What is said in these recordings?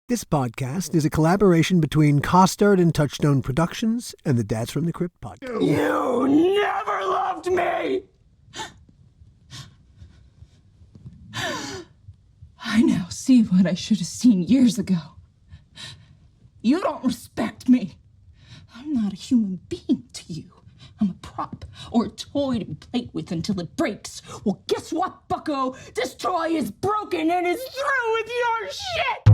This podcast is a collaboration between Costard and Touchstone Productions and the Dads from the Crypt podcast. You never loved me! I now see what I should have seen years ago. You don't respect me. I'm not a human being to you. I'm a prop or a toy to be played with until it breaks. Well, guess what, bucko? This toy is broken and it's through with your shit!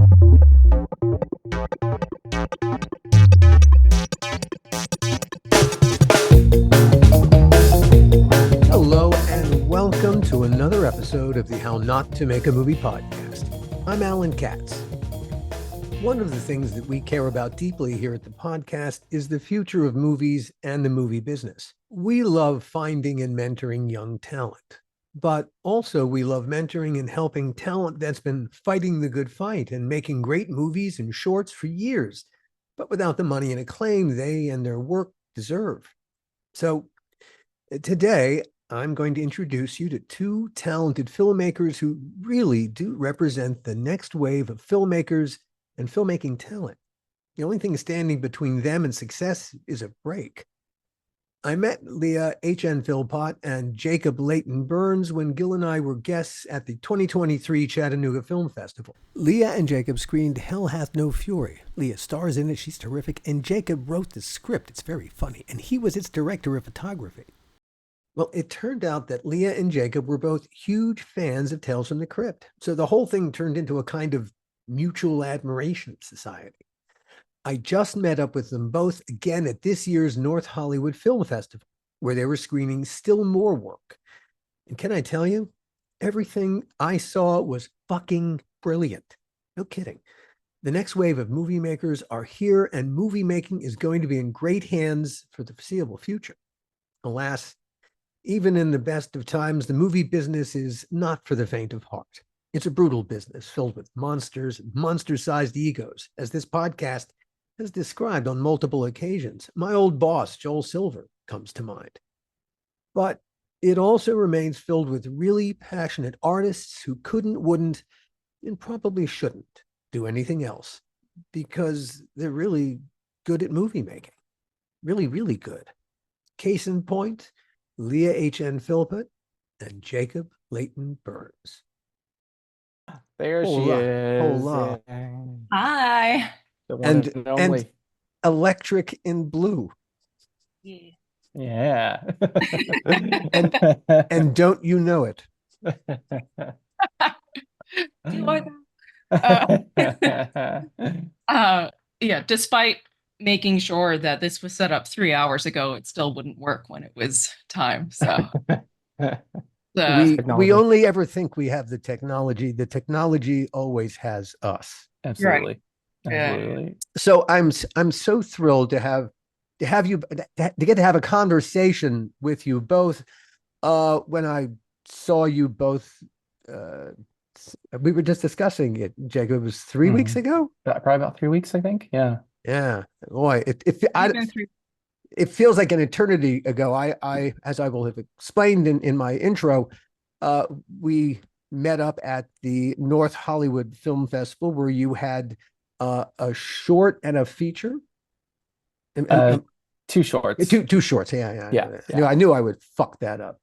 Hello and welcome to another episode of the How Not to Make a Movie podcast. I'm Alan Katz. One of the things that we care about deeply here at the podcast is the future of movies and the movie business. We love finding and mentoring young talent, but also we love mentoring and helping talent that's been fighting the good fight and making great movies and shorts for years, but without the money and acclaim they and their work deserve. So today, I'm going to introduce you to two talented filmmakers who really do represent the next wave of filmmakers and filmmaking talent. The only thing standing between them and success is a break. I met Leah N. Philpott and Jacob Leighton Burns when Gil and I were guests at the 2023 Chattanooga Film Festival. Leah and Jacob screened Hell Hath No Fury. Leah stars in it, she's terrific, and Jacob wrote the script, it's very funny, and he was its director of photography. Well, it turned out that Leah and Jacob were both huge fans of Tales from the Crypt, so the whole thing turned into a kind of mutual admiration society. I just met up with them both again at this year's North Hollywood Film Festival, where they were screening still more work. And can I tell you, everything I saw was fucking brilliant. No kidding. The next wave of movie makers are here, and movie making is going to be in great hands for the foreseeable future. Alas, even in the best of times, the movie business is not for the faint of heart. It's a brutal business filled with monsters, monster-sized egos, as this podcast has described on multiple occasions. My old boss, Joel Silver, comes to mind. But it also remains filled with really passionate artists who couldn't, wouldn't, and probably shouldn't do anything else because they're really good at movie making. Really, really good. Case in point, Leah N. Philpott and Jacob Leighton Burns. There she is. Hola. Hi. The one and only. And electric in blue. Yeah. And don't you know it? Yeah, despite making sure that this was set up 3 hours ago, it still wouldn't work when it was time. So we only ever think we have the technology. The technology always has us. Absolutely. Right. Absolutely. Yeah. So I'm so thrilled to get to have a conversation with you both. When I saw you both, we were just discussing it, Jacob. It was 3 weeks ago. Probably about 3 weeks, I think. Yeah. Yeah. Boy, it feels like an eternity ago. I as I will have explained in my intro, we met up at the North Hollywood Film Festival where you had a short and a feature. Two shorts. Two shorts. Yeah. I knew I would fuck that up.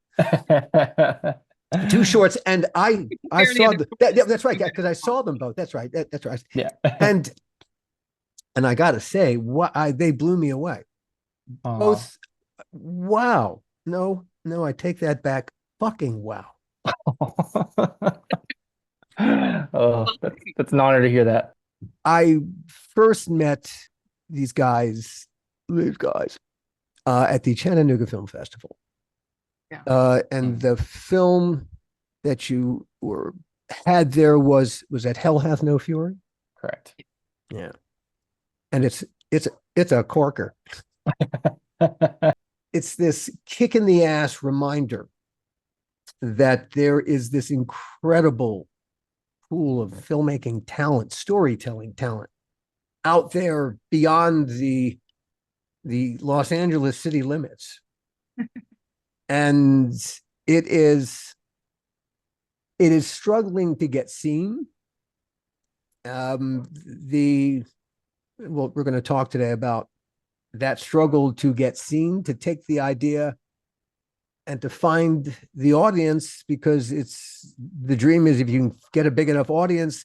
2 shorts, and I saw that's right, because I saw them both. That's right. That's right. Yeah. And I got to say, they blew me away. Both. Wow. No, I take that back. Fucking wow. That's an honor to hear that. I first met these guys at the Chattanooga Film Festival. Yeah. And the film that you had there was that Hell Hath No Fury? Correct. Yeah. And it's a corker. It's this kick in the ass reminder that there is this incredible pool of filmmaking talent, storytelling talent out there beyond the Los Angeles city limits. And it is struggling to get seen. The well, we're going to talk today about that struggle to get seen, to take the idea and to find the audience, because it's the dream is if you can get a big enough audience,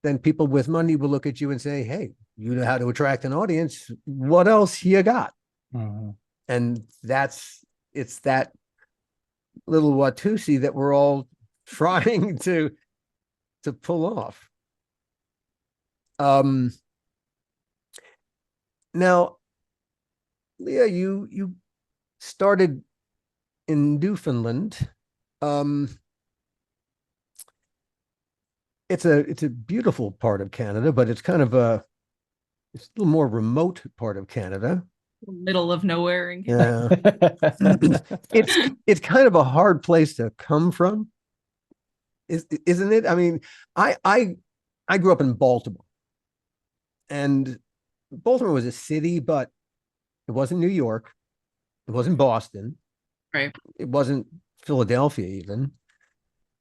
then people with money will look at you and say, hey, you know how to attract an audience. What else you got? Mm-hmm. And it's that little Watusi that we're all trying to pull off. Now, Leah, you started in Newfoundland. It's a beautiful part of Canada, but it's kind of it's a little more remote part of Canada. Middle of nowhere. Yeah. It's kind of a hard place to come from, isn't it? I mean, I grew up in Baltimore, and Baltimore was a city, but it wasn't New York, it wasn't Boston, Right. it wasn't Philadelphia even.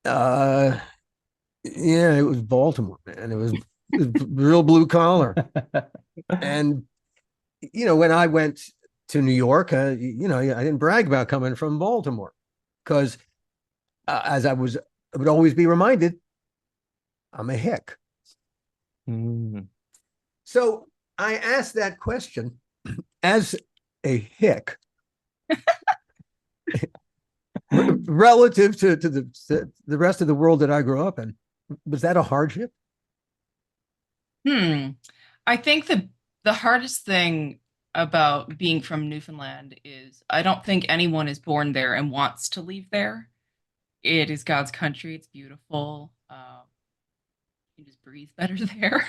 Yeah, it was Baltimore, man. It was real blue collar. And when I went to New York, I didn't brag about coming from Baltimore, because as I would always be reminded, I'm a hick. Mm. So I asked that question as a hick relative to the rest of the world that I grew up in. Was that a hardship? I think the hardest thing about being from Newfoundland is I don't think anyone is born there and wants to leave there. It is God's country. It's beautiful. You just breathe better there.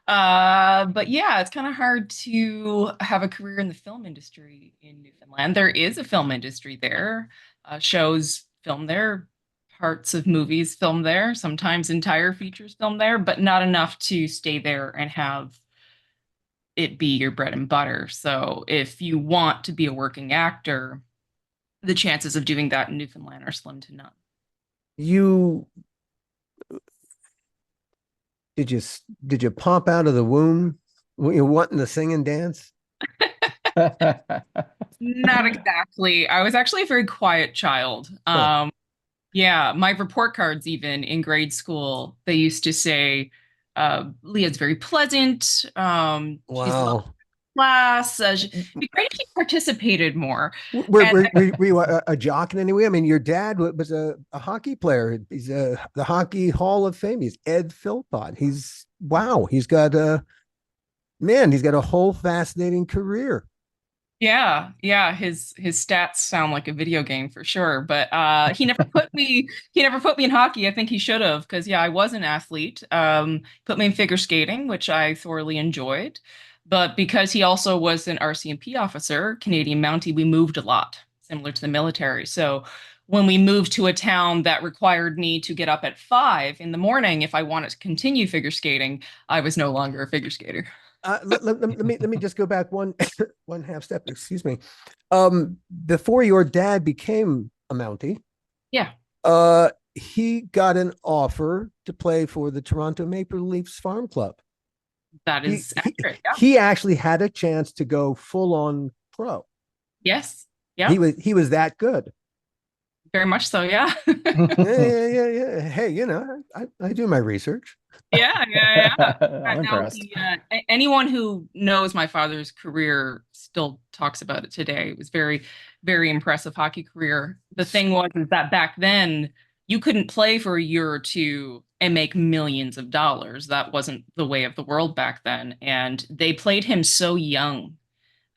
But yeah, it's kind of hard to have a career in the film industry in Newfoundland. There is a film industry there, shows film there, parts of movies film there, sometimes entire features film there, but not enough to stay there and have it be your bread and butter. So if you want to be a working actor, the chances of doing that in Newfoundland are slim to none. You did you pop out of the womb wanting to sing and dance? Not exactly. I was actually a very quiet child. Huh. Yeah, my report cards, even in grade school, they used to say, Leah's very pleasant. She's loved Wow. class. It'd be great if she participated more. Were, And were, were you a jock in any way? I mean, your dad was a hockey player. He's the Hockey Hall of Fame. He's Ed Philpott. Wow. He's got a whole fascinating career. yeah, his stats sound like a video game for sure. But he never put me in hockey. I think he should have, because yeah, I was an athlete. Put me in figure skating, which I thoroughly enjoyed. But because he also was an RCMP officer, Canadian Mountie, we moved a lot, similar to the military. So when we moved to a town that required me to get up at 5 in the morning if I wanted to continue figure skating, I was no longer a figure skater. Let me just go back one half step. Excuse me. Before your dad became a Mountie, Yeah, he got an offer to play for the Toronto Maple Leafs farm club. that He is accurate. Yeah. he actually had a chance to go full on pro. Yes. He Yeah. was that good. Very much so. Yeah. Yeah. Hey, I do my research. Yeah. I'm Now, impressed. anyone who knows my father's career still talks about it today. It was very, very impressive hockey career. The thing was is that back then you couldn't play for a year or two and make millions of dollars. That wasn't the way of the world back then. And they played him so young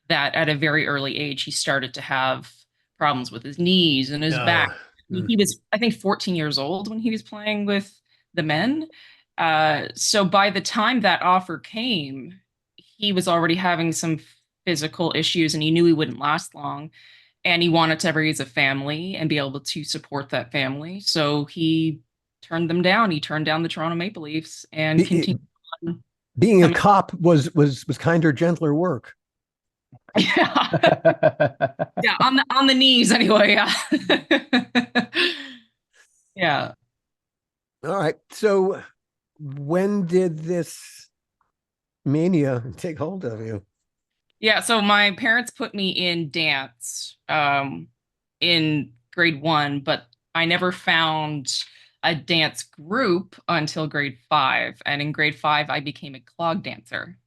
that at a very early age he started to have problems with his knees and his back. Mm. He was, I think, 14 years old when he was playing with the men. So by the time that offer came, he was already having some physical issues and he knew he wouldn't last long. And he wanted to raise a family and be able to support that family. So he turned them down. He turned down the Toronto Maple Leafs and continued on Being a becoming. cop was kinder, gentler work. Yeah, on the knees anyway. Yeah. Yeah. All right. So when did this mania take hold of you? Yeah, so my parents put me in dance in grade 1, but I never found a dance group until grade 5. And in grade 5, I became a clog dancer.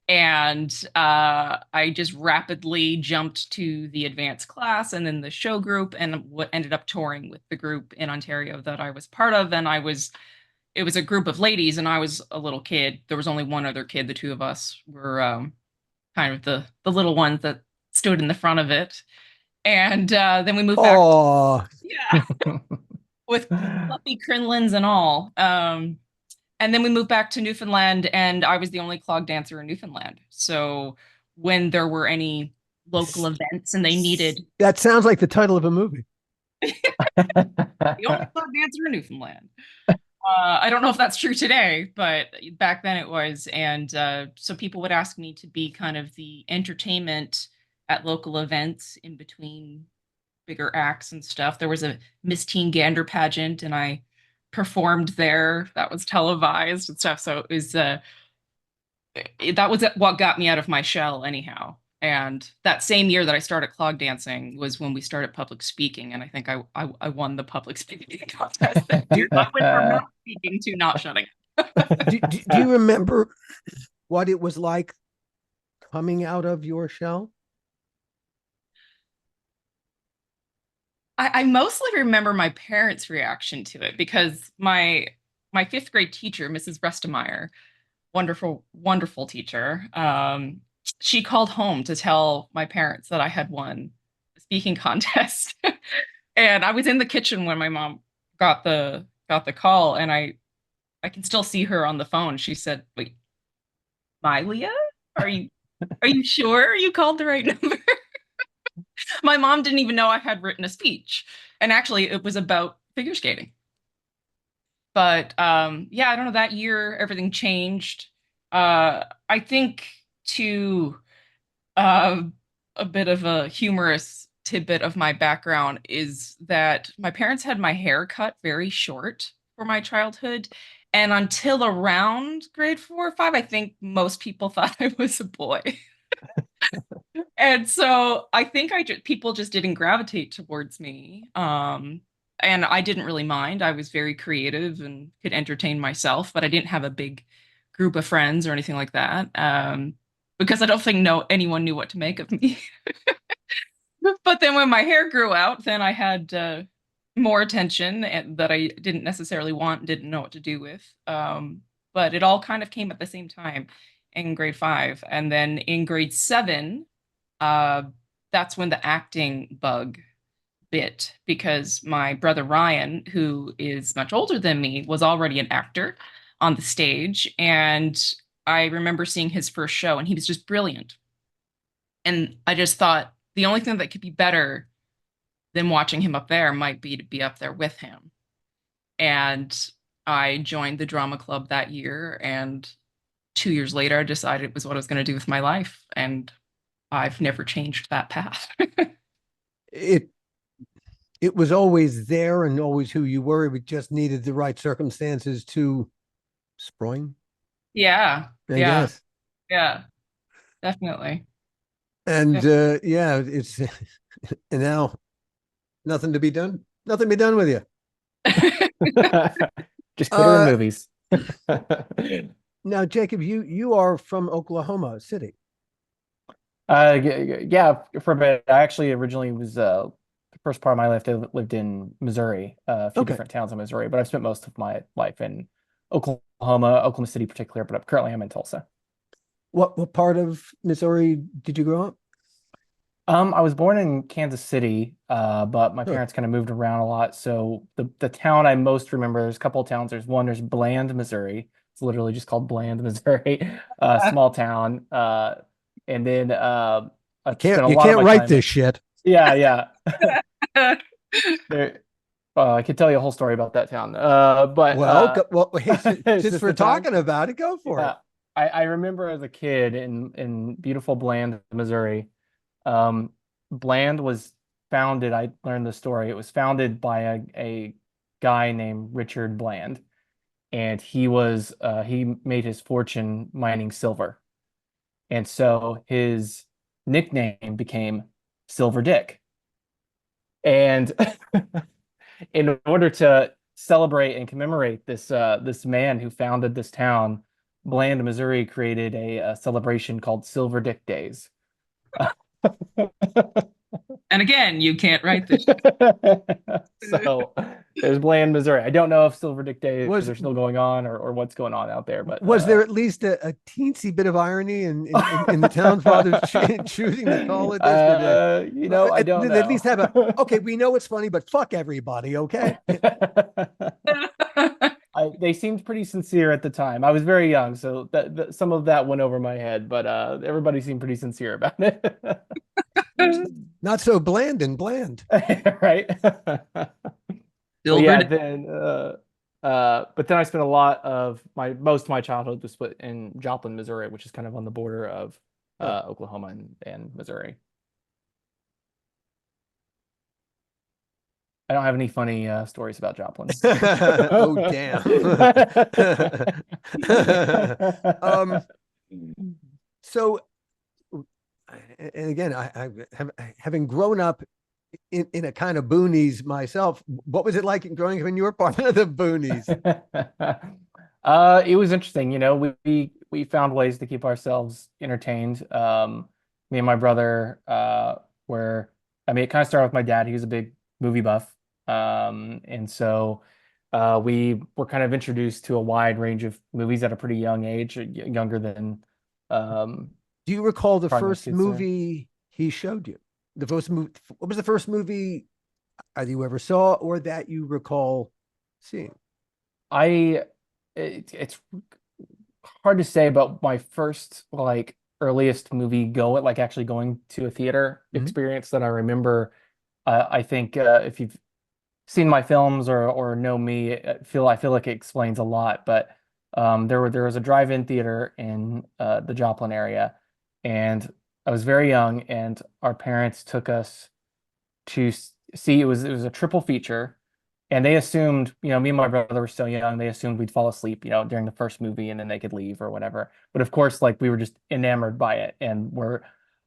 And I just rapidly jumped to the advanced class and then the show group, and what ended up touring with the group in Ontario that I was part of. And it was a group of ladies, and I was a little kid. There was only one other kid. The two of us were kind of the little ones that stood in the front of it. And then we moved back. Oh, Yeah, with fluffy crinolines and all. And then we moved back to Newfoundland, and I was the only clog dancer in Newfoundland. So when there were any local events and they needed that sounds like the title of a movie. the only clog dancer in Newfoundland. I don't know if that's true today, but back then it was. And so people would ask me to be kind of the entertainment at local events in between bigger acts and stuff. There was a Miss Teen Gander pageant, and I performed there. That was televised and stuff. So that was what got me out of my shell, anyhow. And that same year that I started clog dancing was when we started public speaking, and I think I won the public speaking contest that year. I went from not speaking to not shutting up. Do you remember what it was like coming out of your shell? I mostly remember my parents' reaction to it because my fifth grade teacher, Mrs. Restemeyer, wonderful, wonderful teacher. She called home to tell my parents that I had won the speaking contest. And I was in the kitchen when my mom got the call, and I can still see her on the phone. She said, "Wait, my Leah? Are you sure you called the right number?" My mom didn't even know I had written a speech. And actually it was about figure skating. But yeah, I don't know, that year everything changed. I think to uh, a bit of a humorous tidbit of my background is that my parents had my hair cut very short for my childhood. And until around grade 4 or 5, I think most people thought I was a boy. And so I think people just didn't gravitate towards me. And I didn't really mind. I was very creative and could entertain myself, but I didn't have a big group of friends or anything like that. Because I don't think anyone knew what to make of me. But then when my hair grew out, then I had more attention that I didn't necessarily want, didn't know what to do with. But it all kind of came at the same time in grade 5. And then in grade 7, uh, that's when the acting bug bit, because my brother Ryan, who is much older than me, was already an actor on the stage. And I remember seeing his first show, and he was just brilliant. And I just thought the only thing that could be better than watching him up there might be to be up there with him. And I joined the drama club that year. And 2 years later, I decided it was what I was going to do with my life. And I've never changed that path. It it was always there and always who you were. It just needed the right circumstances to spring, Yeah, I yeah, guess. yeah, definitely. And Def- yeah, it's and now nothing to be done. Nothing to be done with you. Just put her in Uh, movies. Now, Jacob, you are from Oklahoma City. Yeah, for a bit. I actually originally was the first part of my life I lived in Missouri, a few Okay. different towns in Missouri, but I've spent most of my life in Oklahoma City in particular, but currently I'm in Tulsa. What part of Missouri did you grow up? I was born in Kansas City, but my Huh. parents kind of moved around a lot. So the town I most remember, there's a couple of towns. There's Bland, Missouri. It's literally just called Bland, Missouri, small town. And then I spent a You lot of can't my write time. this shit. Yeah, yeah. There, I could tell you a whole story about that town. But Well, it's since just we're the time. talking about it, go for it. Yeah, I remember as a kid in beautiful Bland, Missouri. Um, Bland was founded, I learned the story. It was founded by a guy named Richard Bland. and he made his fortune mining silver. And so his nickname became Silver Dick. And in order to celebrate and commemorate this man who founded this town, Bland, Missouri created a celebration called Silver Dick Days. And again, you can't write this. So there's Bland, Missouri. I don't know if Silver Dick Days Was are still going on or what's going on out there, but was there at least a teensy bit of irony in the town fathers choosing to call it this? I don't Did they at know. least have okay, we know it's funny, but fuck everybody, okay? They seemed pretty sincere at the time. I was very young, so some of that went over my head, but everybody seemed pretty sincere about it. Not so bland and bland. Right? Silver. But then I spent a lot of most of my childhood was split in Joplin, Missouri, which is kind of on the border of Oklahoma and Missouri. I don't have any funny stories about Joplin. Oh, damn. So, and again, having grown up in a kind of boonies myself, what was it like growing up in your part of the boonies? It was interesting. We found ways to keep ourselves entertained. Me and my brother it kind of started with my dad. He was a big movie buff. And so we were kind of introduced to a wide range of movies at a pretty young age, younger than Do you recall the probably most first kids there. movie he showed you? The first movie, what was the first movie either you ever saw or that you recall seeing? It's hard to say about my first earliest movie actually going to a theater Mhm. experience that I remember. I think if you've seen my films or know me, I feel like it explains a lot. But there was a drive-in theater in the Joplin area, and I was very young, and our parents took us to see it was a triple feature, and they assumed, me and my brother were so young, they assumed we'd fall asleep, during the first movie, and then they could leave or whatever. But of course, like we were just enamored by it, and we're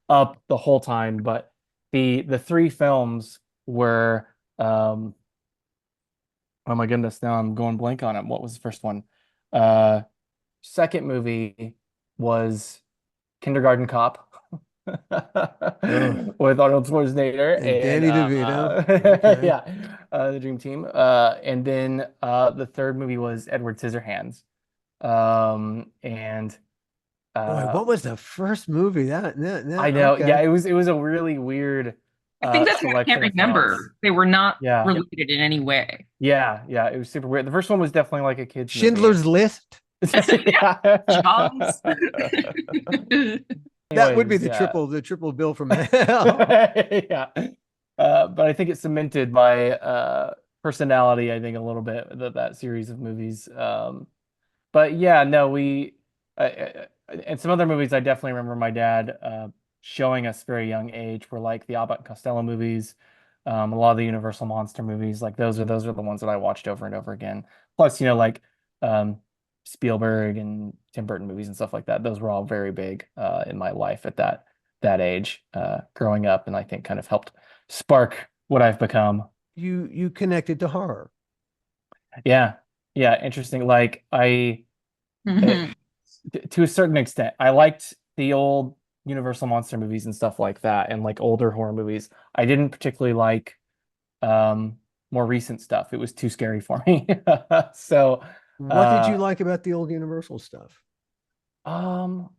up the whole time. But the three films were oh my goodness, now I'm going blank on it. What was the first one? Uh, Second movie was Kindergarten Cop Oh, with Arnold Schwarzenegger and and Danny DeVito. Okay. yeah, the Dream Team. And then the third movie was Edward Scissorhands. And Boy, uh, what was the first movie I know, yeah, okay. it was a really weird I think that's what I can't selection of films. remember. They were not Yeah, related in any way. yeah, it was super weird. The first one was definitely like a kid's movie. Schindler's List. Jaws. That would be Anyways, yeah. the triple bill from hell. Yeah. But I think it cemented my personality, I think, a little bit, that series of movies. But yeah, no, and some other movies I definitely remember my dad showing us very young age were like the Abbott and Costello movies, a lot of the Universal monster movies. Like those are the ones that I watched over and over again. Plus, um, Spielberg and Tim Burton movies and stuff like that. Those were all very big in my life at that age, growing up, and I think kind of helped spark what I've become. You connected to horror. Yeah, yeah, interesting. Like uh, Mhm. to a certain extent, I liked the old Universal monster movies and stuff like that, and like older horror movies. I didn't particularly like more recent stuff. It was too scary for me. So, What did you uh, like about the old Universal stuff? um,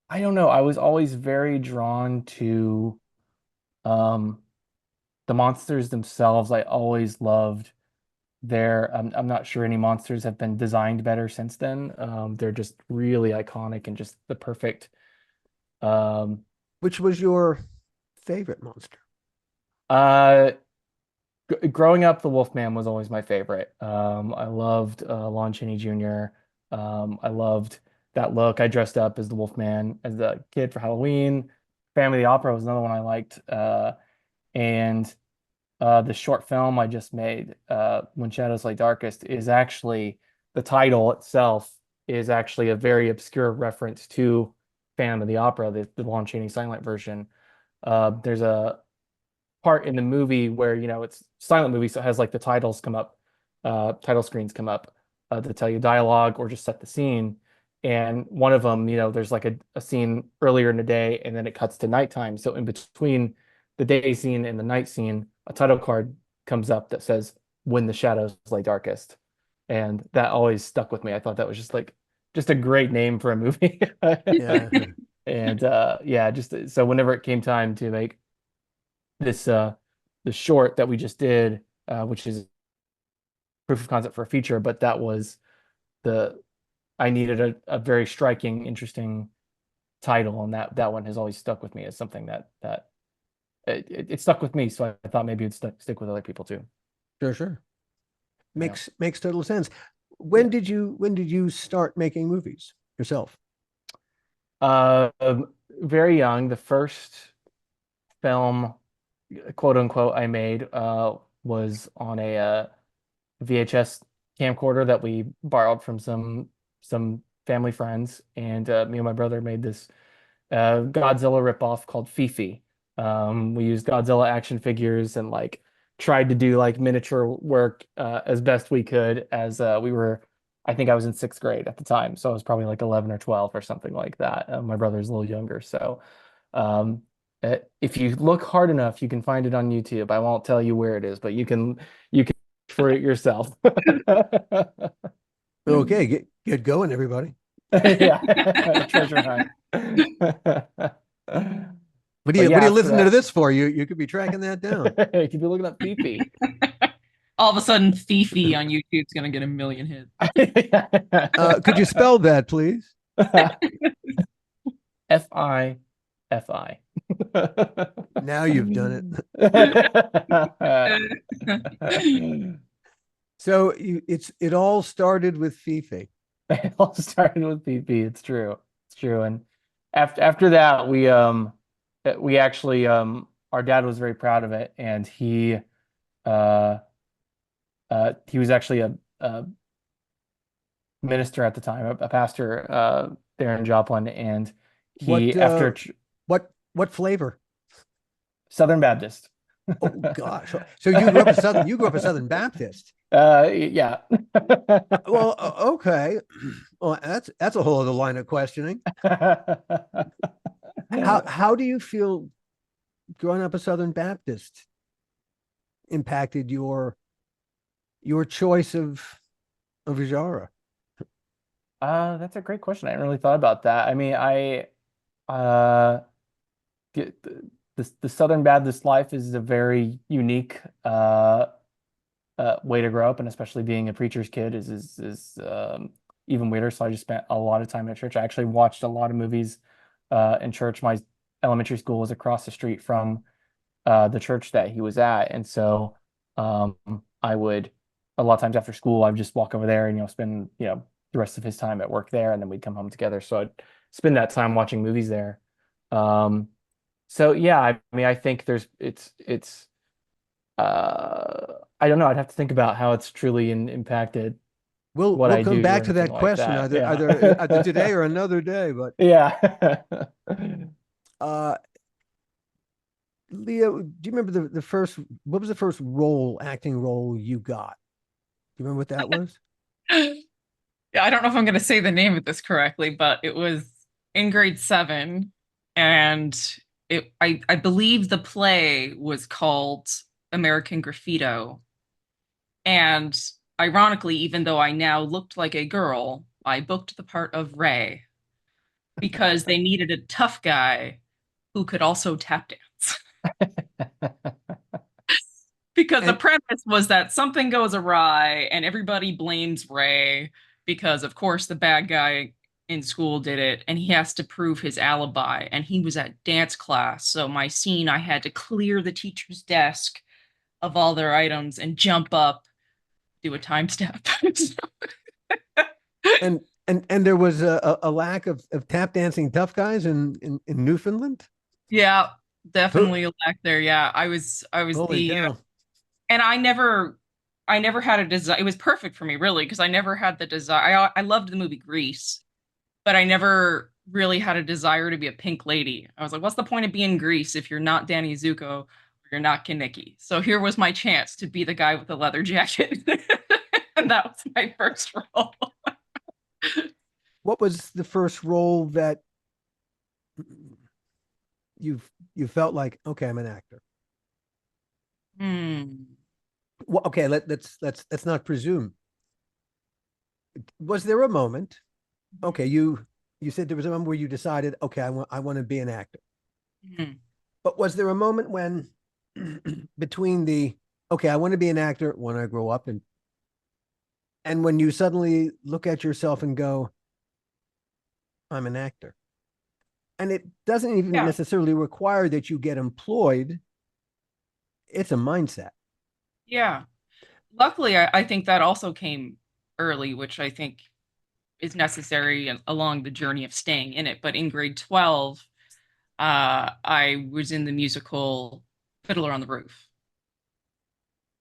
I don't know. I was always very drawn to um the monsters themselves. I always loved I'm not sure any monsters have been designed better since then. They're just really iconic and just the perfect um Which was your favorite monster? uh growing up, the Wolfman was always my favorite. I loved Lon Chaney Jr. I loved that look. I dressed up as the Wolfman as a kid for Halloween. Family of the Opera was another one I liked. And the short film I just made, When Shadows Lay Darkest, is actually the title itself is actually a very obscure reference to Phantom of the Opera, the Lon Chaney silent version. There's a part in the movie where, it's silent movie, so it has like the titles come up, title screens come up to tell you dialogue or just set the scene. And one of them, there's like a scene earlier in the day and then it cuts to nighttime. So in between the day scene and the night scene, a title card comes up that says, "When the shadows lay darkest." And that always stuck with me. I thought that was just a great name for a movie. Yeah. And yeah, just so whenever it came time to make this the short that we just did, which is proof of concept for a feature, but that was the I needed a very striking, interesting title, and that one has always stuck with me as something that it stuck with me. So I thought maybe it'd stick with other people too. Sure. Yeah. Makes total sense. Yeah. When did you start making movies yourself? Uh, very young. The first film, quote unquote, I made was on a VHS camcorder that we borrowed from some family friends, and me and my brother made this Godzilla ripoff called Fifi. We used Godzilla action figures and like tried to do like miniature work as best we could as we were. I think I was in sixth grade at the time, so I was probably like 11 or 12 or something like that. My brother's a little younger, so um, if you look hard enough, you can find it on YouTube. I won't tell you where it is, but you can for it yourself. Okay, get going, everybody. Yeah, treasure hunt. What But are yeah, you after listening to that, this for? You could be tracking that down. you could be looking up Fifi. All of a sudden, Fifi on YouTube's gonna get a million hits. Could you spell that, please? Fifi. Now you've done it. So it all started with Fifi. It all started with PP. It's true. It's true. And after that, we actually our dad was very proud of it, and uh he was actually a minister at the time, a pastor there in Joplin, and What he after what flavor? Southern Baptist. Oh gosh. So you grew up a Southern Baptist. Yeah. Well, okay. Well, that's a whole other line of questioning. How do you feel growing up a Southern Baptist impacted your choice of genre? That's a great question. I hadn't really thought about that. I mean, uh the, the Southern Baptist life is a very unique way to grow up, and especially being a preacher's kid is even weirder. So I just spent a lot of time at church. I actually watched a lot of movies in church. My elementary school was across the street from the church that he was at, and so um, I would a lot of times after school I would just walk over there and spend the rest of his time at work there, and then we'd come home together. So I'd spend that time watching movies there. So yeah, I mean, I think it's I don't know. I'd have to think about how it's truly impacted what We'll I come do or back to anything that like question that. either Yeah. today or another day. But Yeah. uh, Leah, do you remember the first? What was the first acting role you got? Do you remember what that was? I don't know if I'm gonna say the name of this correctly, but it was in grade 7, and I believe the play was called American Graffito. And ironically, even though I now looked like a girl, I booked the part of Ray because they needed a tough guy who could also tap dance. Because the And premise was that something goes awry and everybody blames Ray because, of course, the bad guy in school did it and he has to prove his alibi. And he was at dance class. So, my scene, I had to clear the teacher's desk of all their items and jump up, do a time step. and there was a lack of tap dancing tough guys in Newfoundland. Yeah, Who? definitely a lack there. Yeah, I was Holy the cow! and I never I never had a desire. It was perfect for me, really, because I never had the desire. I loved the movie Grease, but I never really had a desire to be a pink lady. I was like, what's the point of being Grease if you're not Danny Zuko or you're not Kaneki? So here was my chance to be the guy with the leather jacket. And that was my first role. What was the first role that you felt like, okay, I'm an actor? Hmm. Well, okay, let's not presume. Was there a moment? Okay, you said there was a moment where you decided, okay, I want to be an actor. Mhm. But was there a moment when between the okay, I want to be an actor when I grow up and when you suddenly look at yourself and go, I'm an actor. And it doesn't even Yeah. necessarily require that you get employed. It's a mindset. Yeah. Luckily, I think that also came early, which I think is necessary along the journey of staying in it. But in grade 12, I was in the musical Fiddler on the Roof,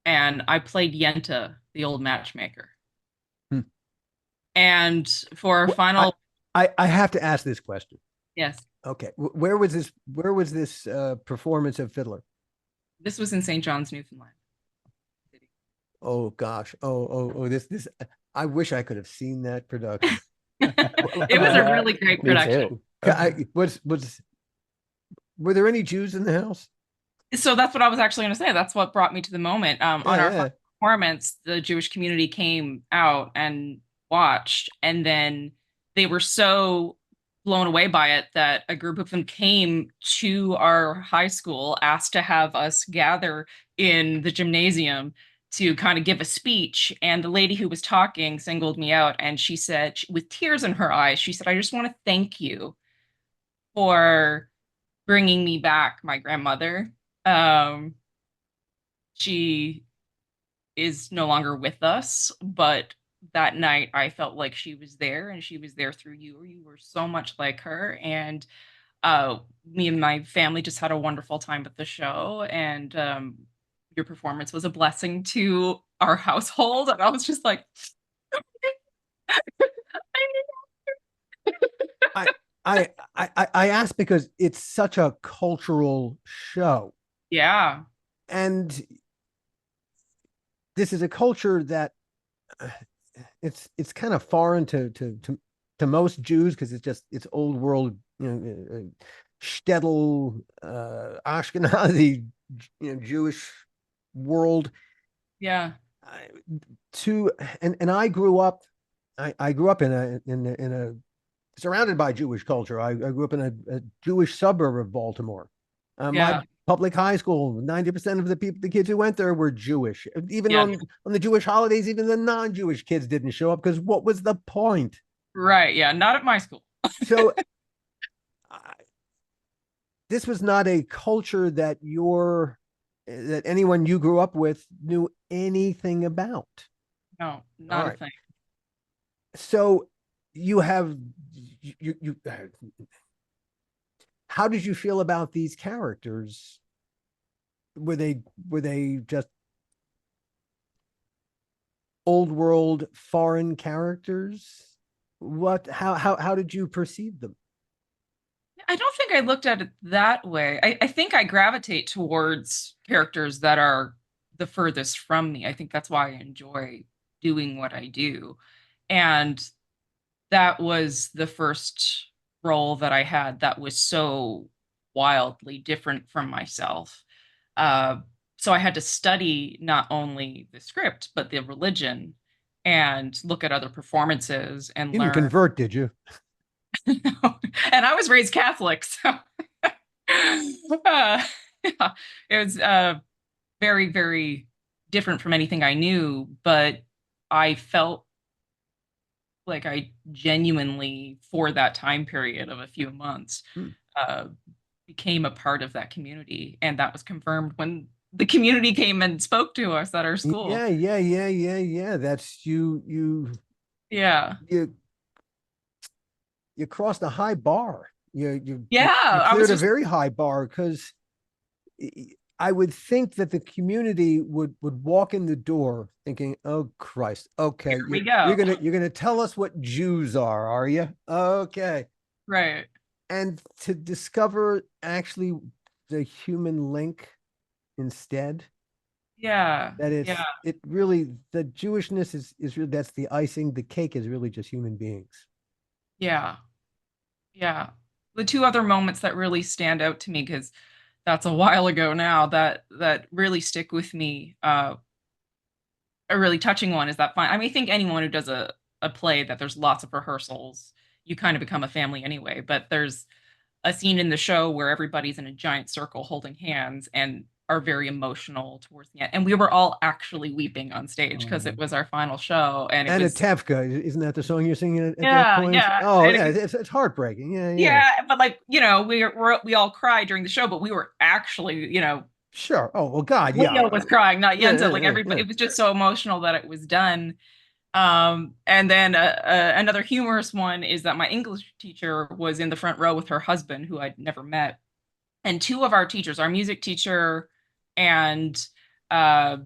and I played Yenta, the old matchmaker. Hmm. And for our Well, I, final, I have to ask this question. yes, Okay. Where was this performance of Fiddler? this was in St. John's, Newfoundland. Oh gosh. This I wish I could have seen that production. It was a really great Me production. too. Was were there any Jews in the house? So that's what I was actually going to say. That's what brought me to the moment. On Yeah, our yeah. final performance, the Jewish community came out and watched, and then they were so blown away by it that a group of them came to our high school, asked to have us gather in the gymnasium to kind of give a speech. And the lady who was talking singled me out, and she said, with tears in her eyes, she said, "I just want to thank you for bringing me back my grandmother. Um, she is no longer with us, but that night I felt like she was there and she was there through you. You were so much like her. And me and my family just had a wonderful time at the show. And your performance was a blessing to our household." And I was just like, I I ask because it's such a cultural show. yeah, And this is a culture that uh, it's kind of foreign to most Jews because it's old world, shtetl, Ashkenazi, Jewish world. yeah, I, to and I grew up, I grew up in a surrounded by Jewish culture. I grew up in a Jewish suburb of Baltimore. My yeah, public high school, 90% of the kids who went there were Jewish. Even yeah, on the Jewish holidays, even the non-Jewish kids didn't show up because what was the point? right. Yeah, not at my school. So I, this was not a culture that anyone you grew up with knew anything about. No, All not a right. thing. So you have you how did you feel about these characters? Were they just old world foreign characters? What how did you perceive them? I don't think I looked at it that way. I think I gravitate towards characters that are the furthest from me. I think that's why I enjoy doing what I do. And that was the first role that I had that was so wildly different from myself. Uh, so I had to study not only the script, but the religion and look at other performances and You didn't learn. convert, did you? And I was raised Catholic, so yeah, it was very, very different from anything I knew, but I felt like I genuinely, for that time period of a few months, Hmm. uh, became a part of that community. And that was confirmed when the community came and spoke to us at our school. Yeah. That's Yeah. you you crossed a high bar. You Yeah. I was cleared a just, very high bar because I would think that the community would walk in the door thinking, "Oh Christ, okay, Here we you're go. gonna tell us what Jews are you? Okay." Right. And to discover actually the human link instead, Yeah. that Yeah. it really, the Jewishness is really, that's the icing. The cake is really just human beings. Yeah. Yeah. The two other moments that really stand out to me, because that's a while ago now, that really stick with me, a really touching one is that fine. I mean, I think anyone who does a play that there's lots of rehearsals, you kind of become a family anyway. But there's a scene in the show where everybody's in a giant circle holding hands and are very emotional towards the end. And we were all actually weeping on stage because it was our final show. And it was, Anatevka, isn't that the song you're singing at that yeah, point? yeah. Oh And yeah, it, it's heartbreaking. Yeah, yeah. yeah, but like, we all cried during the show, but we were actually, Sure. Oh well, God, yeah, Leo was crying, not yeah, Yenza. yeah, Like yeah, yeah. everybody, it was just so emotional that it was done. And then another humorous one is that my English teacher was in the front row with her husband, who I'd never met, and two of our teachers, our music teacher and uh,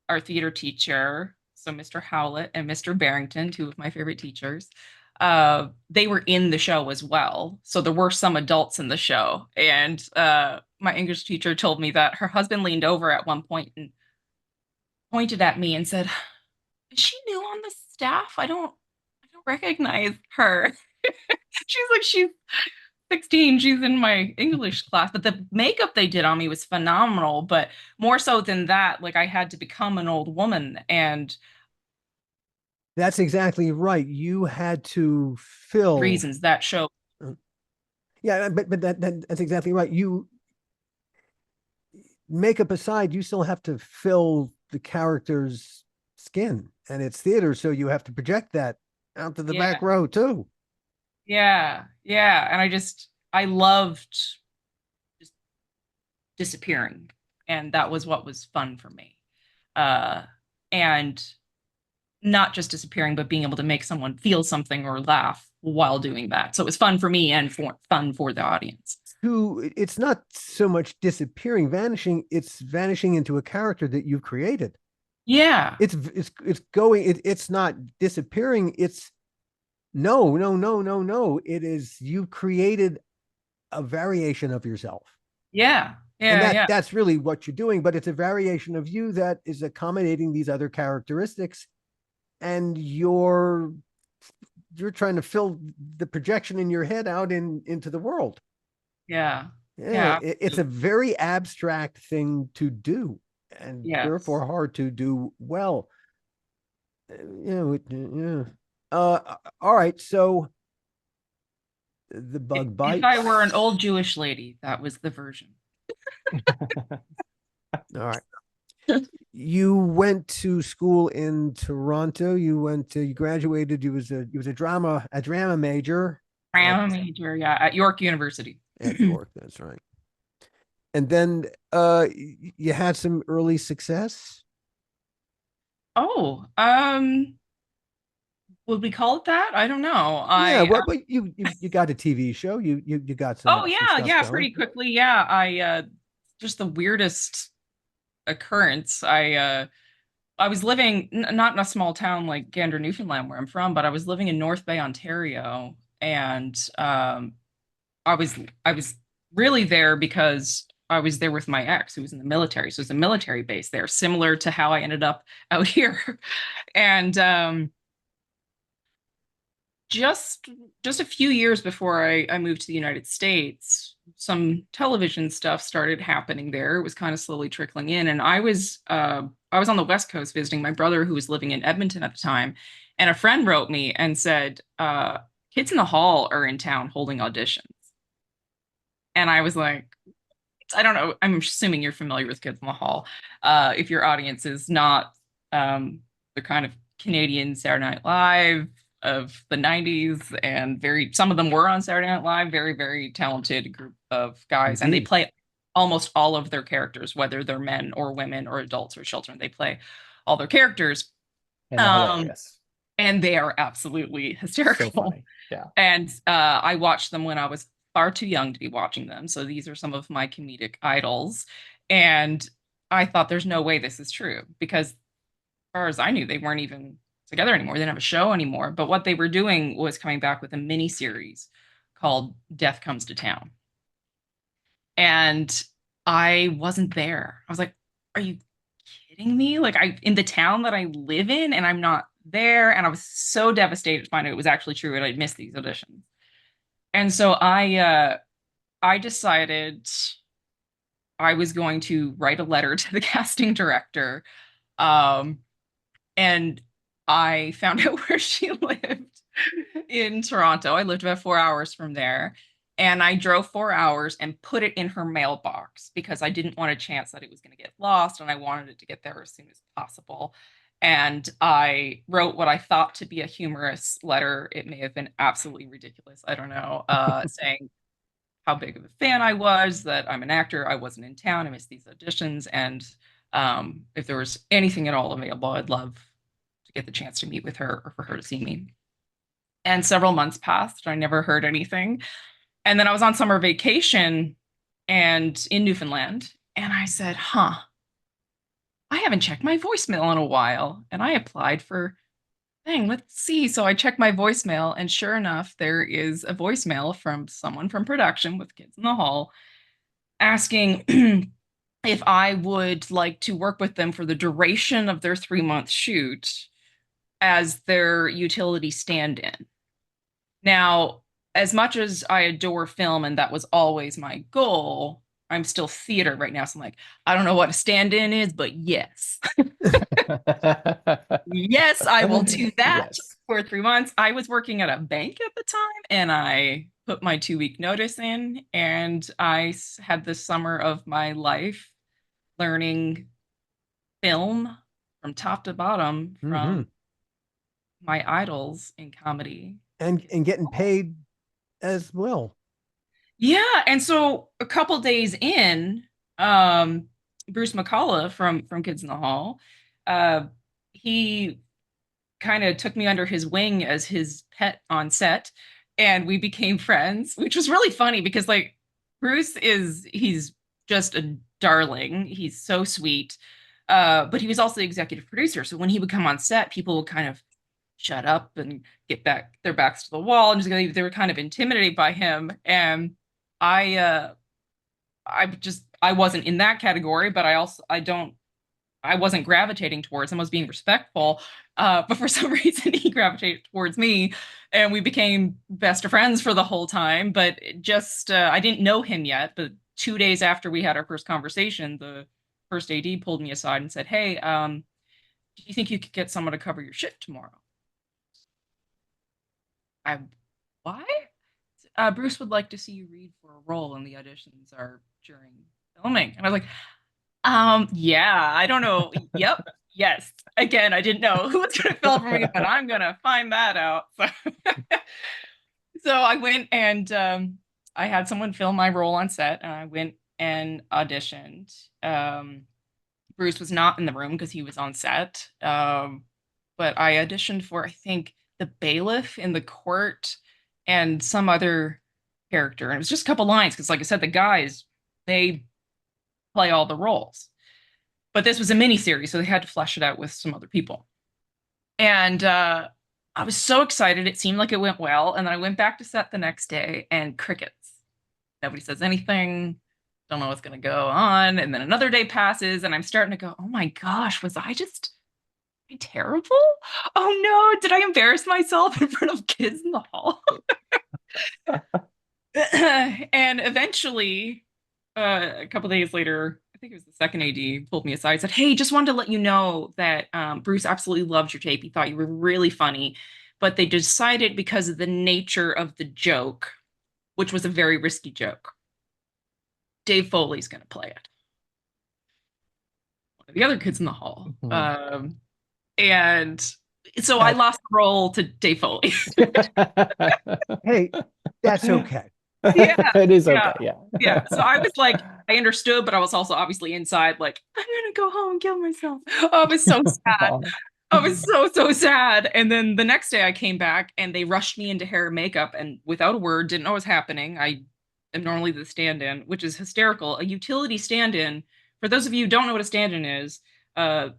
our theater teacher, so Mr. Howlett and Mr. Barrington, two of my favorite teachers, they were in the show as well. So there were some adults in the show. And my English teacher told me that her husband leaned over at one point and pointed at me and said, "Is she new on the staff? I don't recognize her." she's 16, she's in my English class, but the makeup they did on me was phenomenal. But more so than that, like I had to become an old woman. And That's exactly right. You had to fill. reasons that show. Yeah, but that's exactly right. You, makeup aside, you still have to fill the character's skin, and it's theater, so you have to project that out to the Yeah, back row too. yeah, yeah. And I loved just disappearing. And that was what was fun for me. Uh, and not just disappearing, but being able to make someone feel something or laugh while doing that. So it was fun for me and fun for the audience. Who, it's not so much disappearing, vanishing, it's vanishing into a character that you've created. Yeah. It's going, it's not disappearing, it's no, no, no, no, no. It is, you created a variation of yourself. Yeah. And Yeah. Yeah. that's really what you're doing, but it's a variation of you that is accommodating these other characteristics, and you're trying to fill the projection in your head out into the world. Yeah. Yeah, Yeah. it's a very abstract thing to do, and Yes. therefore hard to do well. Yeah. All right. So the bug If I were an bites. old Jewish lady, that was the version. All right. You went to school in Toronto. You graduated. You was a drama major at I'm a major, yeah, at York University. York. That's right. And then you had some early success. Oh, would we call it that? I don't know. Yeah, well, but you got a TV show. You got Oh some yeah, stuff yeah, going. pretty quickly. Yeah, just the weirdest occurrence. I was living not in a small town like Gander, Newfoundland, where I'm from, but I was living in North Bay, Ontario, and I was really there because I was there with my ex, who was in the military. So it's a military base there, similar to how I ended up out here. And just just a few years before I moved to the United States, some television stuff started happening there. It was kind of slowly trickling in, and I was on the West Coast visiting my brother, who was living in Edmonton at the time, and a friend wrote me and said, "Kids in the Hall are in town holding auditions," and I was like, I don't know. I'm assuming you're familiar with Kids in the Hall. If your audience is not, they're kind of Canadian Saturday Night Live of the 90s, and some of them were on Saturday Night Live, very, very talented group of guys. And they Indeed. play almost all of their characters, whether they're men or women or adults or children. They play all their characters. And they're Um, hilarious. and they are absolutely So hysterical. funny. Yeah. And I watched them when I was far too young to be watching them. So these are some of my comedic idols. And I thought there's no way this is true because, as far as I knew, they weren't even together anymore. They didn't have a show anymore. But what they were doing was coming back with a mini series called Death Comes to Town. And I wasn't there. I was like, are you kidding me? Like, I in the town that I live in and I'm not there. And I was so devastated to find out it was actually true and I'd missed these auditions. And so I decided I was going to write a letter to the casting director. Um, and I found out where she lived in Toronto. I lived about 4 hours from there. And I drove 4 hours and put it in her mailbox because I didn't want a chance that it was going to get lost and I wanted it to get there as soon as possible. And I wrote what I thought to be a humorous letter. It may have been absolutely ridiculous. I don't know. Saying how big of a fan I was, that I'm an actor, I wasn't in town, I missed these auditions, and if there was anything at all available, I'd love to get the chance to meet with her or for her to see me. And several months passed, I never heard anything. And then I was on summer vacation and in Newfoundland, and I said, huh, I haven't checked my voicemail in a while. And I applied for dang, let's see. So I checked my voicemail, and sure enough, there is a voicemail from someone from production with Kids in the Hall asking if I would like to work with them for the duration of their 3-month shoot as their utility stand-in. Now, as much as I adore film and that was always my goal, I'm still theater right now. So I'm like, I don't know what a stand-in is, but yes. Yes, I will do that Yes. for 3 months. I was working at a bank at the time and I put my 2-week notice in and I had the summer of my life learning film from top to bottom from my idols in comedy. And getting paid as well. Yeah, and so a couple days in, Bruce McCullough from Kids in the Hall, he kind of took me under his wing as his pet on set, and we became friends, which was really funny because like Bruce he's just a darling. He's so sweet. But he was also the executive producer. So when he would come on set, people would kind of shut up and get back their backs to the wall and just they were kind of intimidated by him. And I I wasn't in that category, but I wasn't gravitating towards him. I was being respectful. But for some reason he gravitated towards me and we became best of friends for the whole time. But just I didn't know him yet. But 2 days after we had our first conversation, the first AD pulled me aside and said, "Hey, do you think you could get someone to cover your shift tomorrow?" Why? Bruce would like to see you read for a role, and the auditions are during filming. And I was like, yeah, I don't know. Yep, yes. Again, I didn't know who was going to film for me, but I'm going to find that out. So, so I went and I had someone film my role on set, and I went and auditioned. Bruce was not in the room because he was on set, but I auditioned for, I think, the bailiff in the court and some other character. And it was just a couple lines because, like I said, the guys, they play all the roles. But this was a mini series, so they had to flesh it out with some other people. And I was so excited. It seemed like it went well. And then I went back to set the next day and crickets. Nobody says anything. Don't know what's going to go on. And then another day passes and I'm starting to go, oh my gosh, was I just terrible? Oh no, did I embarrass myself in front of Kids in the Hall? And eventually, a couple days later, I think it was the second AD pulled me aside and said, "Hey, just wanted to let you know that Bruce absolutely loved your tape. He thought you were really funny, but they decided because of the nature of the joke, which was a very risky joke, Dave Foley's going to play it. One of the other kids in the hall." And so I lost the role to Dave Foley. Hey, that's okay. Yeah, it is okay. Yeah. So I was like, I understood, but I was also obviously inside, like, I'm gonna go home and kill myself. Oh, I was so sad. I was so sad. And then the next day I came back and they rushed me into hair and makeup and without a word, didn't know what was happening. I am normally the stand-in, which is hysterical. A utility stand-in for those of you who don't know what a stand-in is,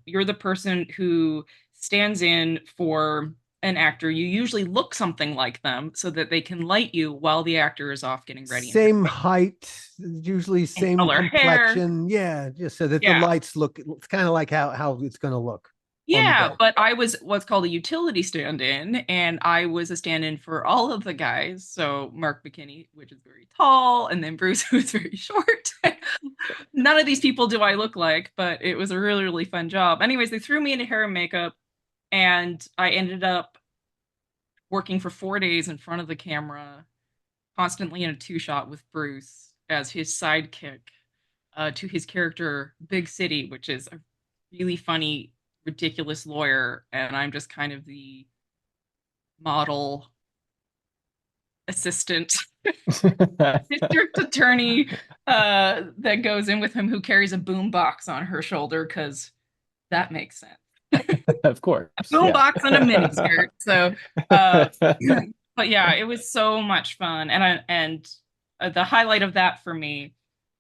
you're the person who stands in for an actor. You usually look something like them so that they can light you while the actor is off getting ready. Same height, usually same color hair. complexion. Yeah, just so that the Yeah. lights look, it's kind of like how it's going to look on the Yeah, day. but I was what's called a utility stand-in, and I was a stand-in for all of the guys. So Mark McKinney, which is very tall, and then Bruce, who's very short. None of these people do I look like, but it was a really, really fun job. Anyways, they threw me into hair and makeup, and I ended up working for 4 days in front of the camera, constantly in a two-shot with Bruce as his sidekick to his character Big City, which is a really funny, ridiculous lawyer, and I'm just kind of the model assistant district attorney that goes in with him, who carries a boombox on her shoulder because that makes sense. Of course. A boombox and a miniskirt. So, but yeah, it was so much fun, and the highlight of that for me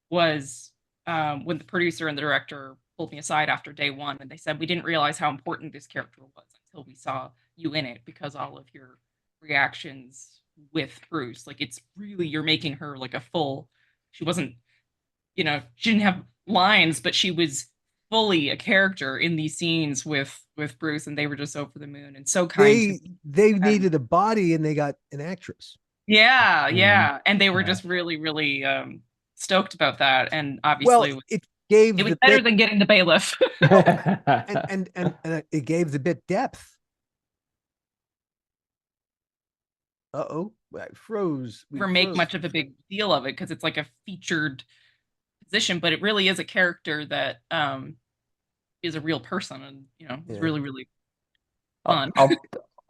was when the producer and the director pulled me aside after day one, and they said, we didn't realize how important this character was until we saw you in it, because all of your reactions with Bruce, like, it's really, you're making her like a full, she wasn't, she didn't have lines, but she was fully a character in these scenes with Bruce, and they were just over the moon and so kind to me. They needed a body, and they got an actress. Yeah, and they were just really, really stoked about that, and obviously, well, it was better than getting the bailiff. and it gave the bit depth. I froze. Never make much of a big deal of it because it's like a featured position, but it really is a character that is a real person, and it's really, really fun.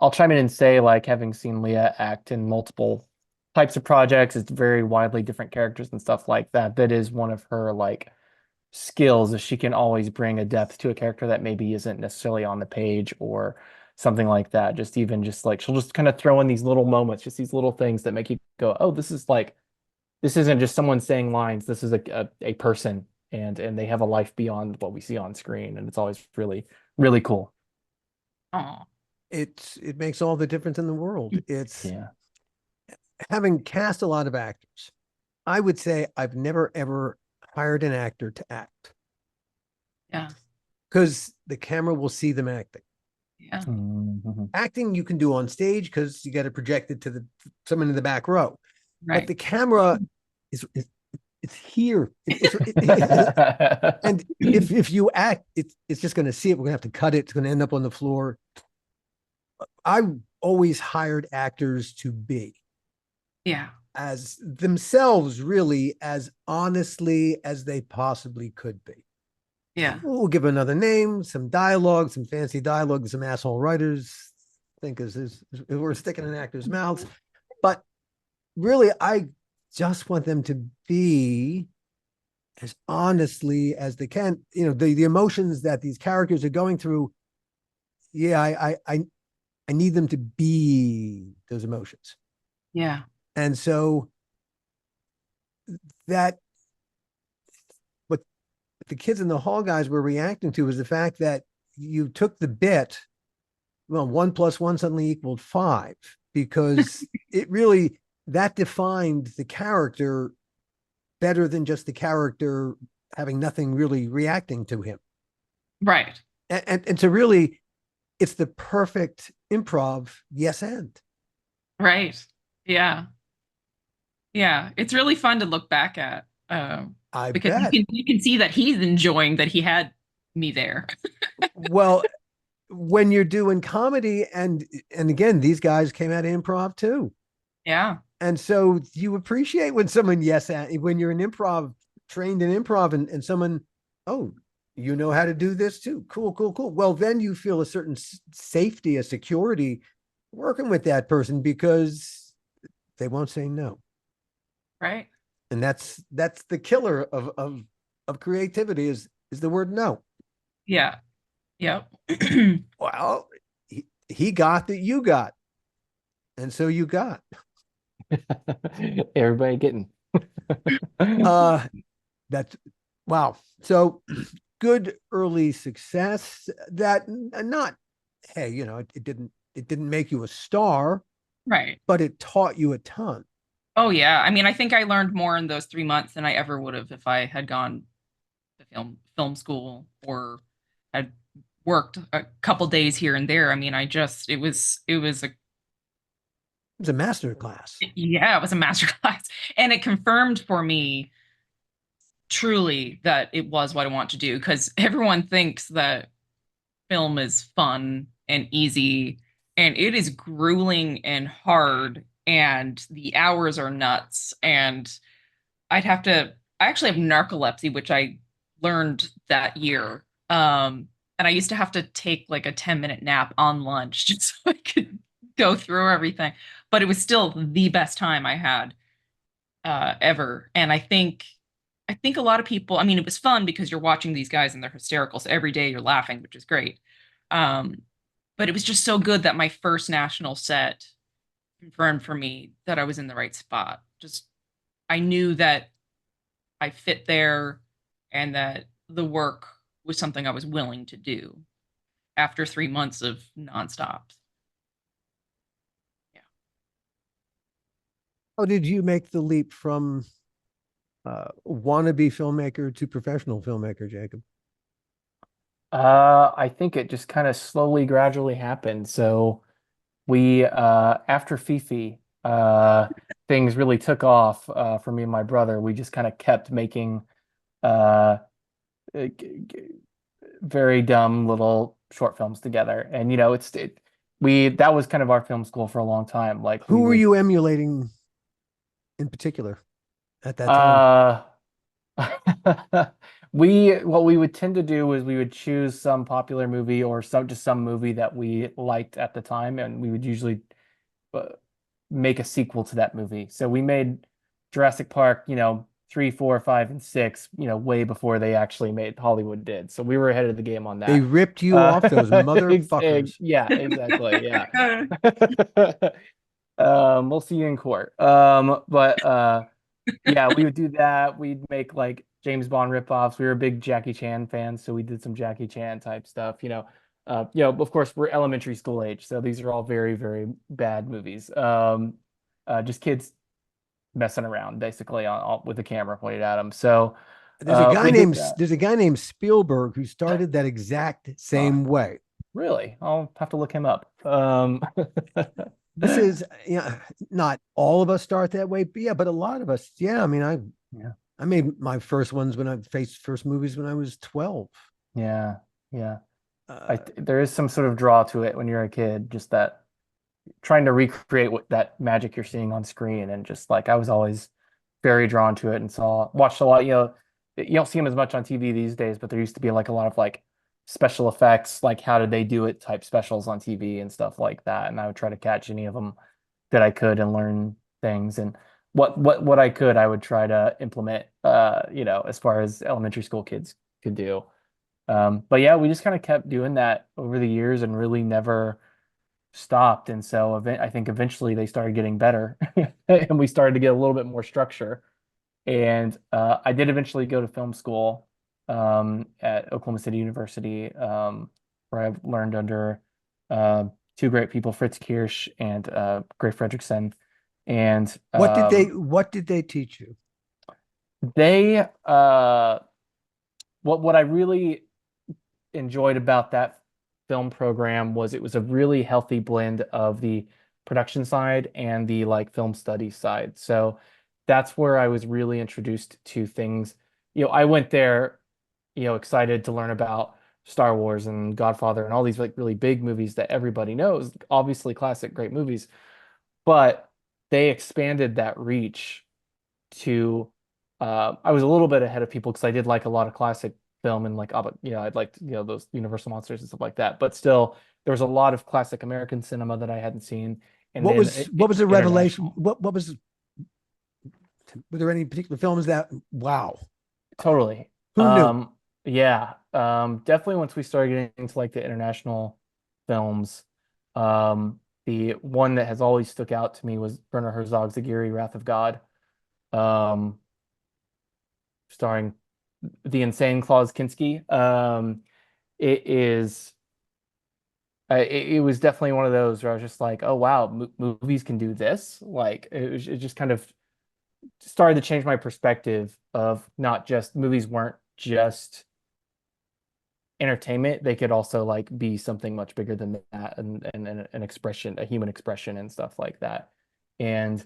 I'll chime in and say, like, having seen Leah act in multiple types of projects, it's very widely different characters and stuff like that. That is one of her like skills, is she can always bring a depth to a character that maybe isn't necessarily on the page or something like that. Just like she'll just kind of throw in these little moments, just these little things that make you go, oh, this isn't just someone saying lines. This is a person, and they have a life beyond what we see on screen, and it's always really, really cool. Aww. It makes all the difference in the world. It's having cast a lot of actors. I would say I've never ever hired an actor to act. Yeah. Because the camera will see them acting. Yeah. Mm-hmm. Acting you can do on stage because you got to project it to someone in the back row. Right. But the camera it's here. And if you act, it's just going to see it. We're going to have to cut it. It's going to end up on the floor. I always hired actors to be as themselves, really, as honestly as they possibly could be. Yeah. We'll give another name, some dialogue, some fancy dialogue, some asshole writers think is we're sticking in actors' mouths. But really, I just want them to be as honestly as they can. The emotions that these characters are going through. Yeah, I need them to be those emotions. Yeah. And so that what the kids in the hall guys were reacting to was the fact that you took the bit, well, 1 + 1 suddenly equaled 5, because it really, that defined the character better than just the character having nothing really reacting to him. Right. And so really, it's the perfect improv yes and. Right. Yeah. Yeah. It's really fun to look back at. Because bet. you can see that he's enjoying that he had me there. Well, when you're doing comedy, and again, these guys came out of improv too. Yeah. And so you appreciate when someone when you're an trained in improv, and someone, oh, you know how to do this too. Cool. Well, then you feel a certain safety, a security working with that person, because they won't say no. Right. And that's the killer of creativity is the word no. Yeah. Yep. Well, he got that you got. And so you got. Everybody getting. That's Wow. So good early success that not, hey, it didn't make you a star, Right. but it taught you a ton. Oh yeah. I mean, I think I learned more in those 3 months than I ever would have if I had gone to film school or had worked a couple days here and there. I mean, it was a It was a master class. yeah, it was a master class. And it confirmed for me truly that it was what I want to do because everyone thinks that film is fun and easy, and it is grueling and hard, and the hours are nuts. And I actually have narcolepsy, which I learned that year. And I used to have to take like a 10-minute nap on lunch just so I could go through everything. But it was still the best time I had ever. And I think a lot of people, I mean, it was fun because you're watching these guys and they're hysterical. So every day you're laughing, which is great. Um, but it was just so good that my first national set confirmed for me that I was in the right spot. Just I knew that I fit there and that the work was something I was willing to do after 3 months of nonstop. Yeah. How did you make the leap from wannabe filmmaker to professional filmmaker, Jacob? I think it just kind of slowly, gradually happened. So we, after Fifi, things really took off for me and my brother. We just kind of kept making uh, very dumb little short films together. And that was kind of our film school for a long time. Like we Who were would you emulating in particular at that time? uh what we would tend to do is we would choose some popular movie or some movie that we liked at the time, and we would usually uh, make a sequel to that movie. So we made Jurassic Park, 3, 4, 5, and 6, way before they actually made Hollywood did. So we were ahead of the game on They that. ripped you off, those motherfuckers. Yeah, exactly. Yeah. We'll see you in court. But yeah, we would do that. We'd make like James Bond ripoffs. We were big Jackie Chan fans, so we did some Jackie Chan type stuff. Of course, we're elementary school age, so these are all very, very bad movies. Just kids messing around, basically, with the camera pointed at them. So we did that. There's a guy named Spielberg who started that exact Huh, same way. really? I'll have to look him up. This is, not all of us start that way, but yeah, but a lot of us, yeah. I mean, Yeah, I made my first ones when I faced first movies when I was 12. yeah, yeah. Uh, There is some sort of draw to it when you're a kid, just that trying to recreate that magic you're seeing on screen, and just like I was always very drawn to it and watched a lot. You don't see them as much on TV these days, but there used to be like a lot of like special effects, like how did they do it type specials on TV and stuff like that. And I would try to catch any of them that I could and learn things. And what I could, I would try to implement, as far as elementary school kids could do. But yeah, we just kind of kept doing that over the years and really never stopped. And so I think eventually they started getting better and we started to get a little bit more structure. And I did eventually go to film school at Oklahoma City University, where I learned under uh, two great people, Fritz Kirsch and Gray Fredrickson. And what did they teach you? they what I really enjoyed about that film program was it was a really healthy blend of the production side and the like film study side. So that's where I was really introduced to things. I went there, excited to learn about Star Wars and Godfather and all these like really big movies that everybody knows, obviously classic, great movies, but they expanded that reach to I was a little bit ahead of people because I did like a lot of classic film and like I'd like those Universal monsters and stuff like that. But still, there was a lot of classic American cinema that I hadn't seen, and then What was the revelation? international. What was were there any particular films that wow? Totally. Who knew? Yeah. Definitely once we started getting into like the international films, the one that has always stuck out to me was Werner Herzog's Aguirre, Wrath of God. Um, Starring the Insane Claus Kinski. It is it was definitely one of those where I was just like, oh wow, movies can do this. Like it just kind of started to change my perspective of not just movies weren't just entertainment, they could also like be something much bigger than that, and an expression, a human expression and stuff like that. And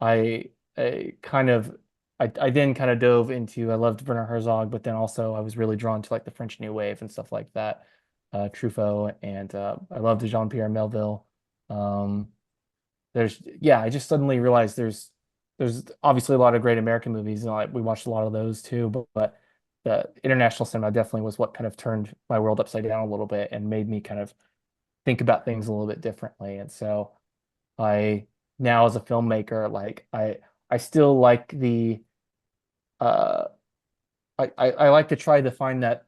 I, I kind of I then kind of dove into, I loved Werner Herzog, but then also I was really drawn to like the French New Wave and stuff like that, Truffaut, and I loved Jean-Pierre Melville. Um, yeah, I just suddenly realized there's obviously a lot of great American movies, and we watched a lot of those too, but the international cinema definitely was what kind of turned my world upside down a little bit and made me kind of think about things a little bit differently. And so I now, as a filmmaker, like I still like the uh I like to try to find that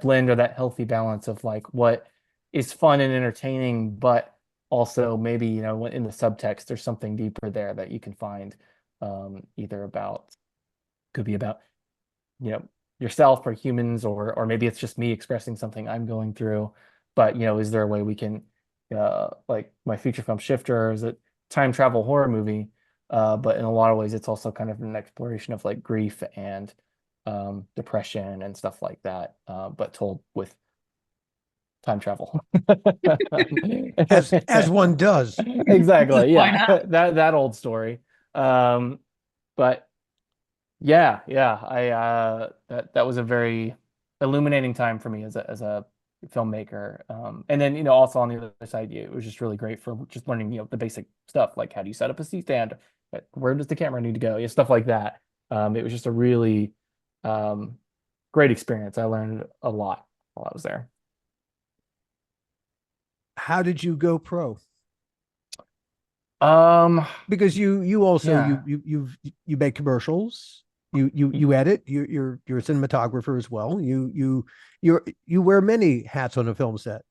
blend or that healthy balance of like what is fun and entertaining, but also maybe, in the subtext there's something deeper there that you can find, either about, could be about, you know, yourself or humans, or maybe it's just me expressing something I'm going through. But, is there a way we can, like my feature film Shifter is a time travel horror movie, but in a lot of ways it's also kind of an exploration of like grief and depression and stuff like that, but told with time travel. As one does. Exactly, Why yeah. not? That old story. But yeah, that was a very illuminating time for me as a filmmaker. And then, also on the other side, it was just really great for just learning, the basic stuff, like how do you set up a C-stand? Where does the camera need to go? Stuff like that. It was just a really um, great experience. I learned a lot while I was there. How did you go pro? Um, Because you also yeah. you make commercials, you edit, you're a cinematographer as well. You wear many hats on a film set.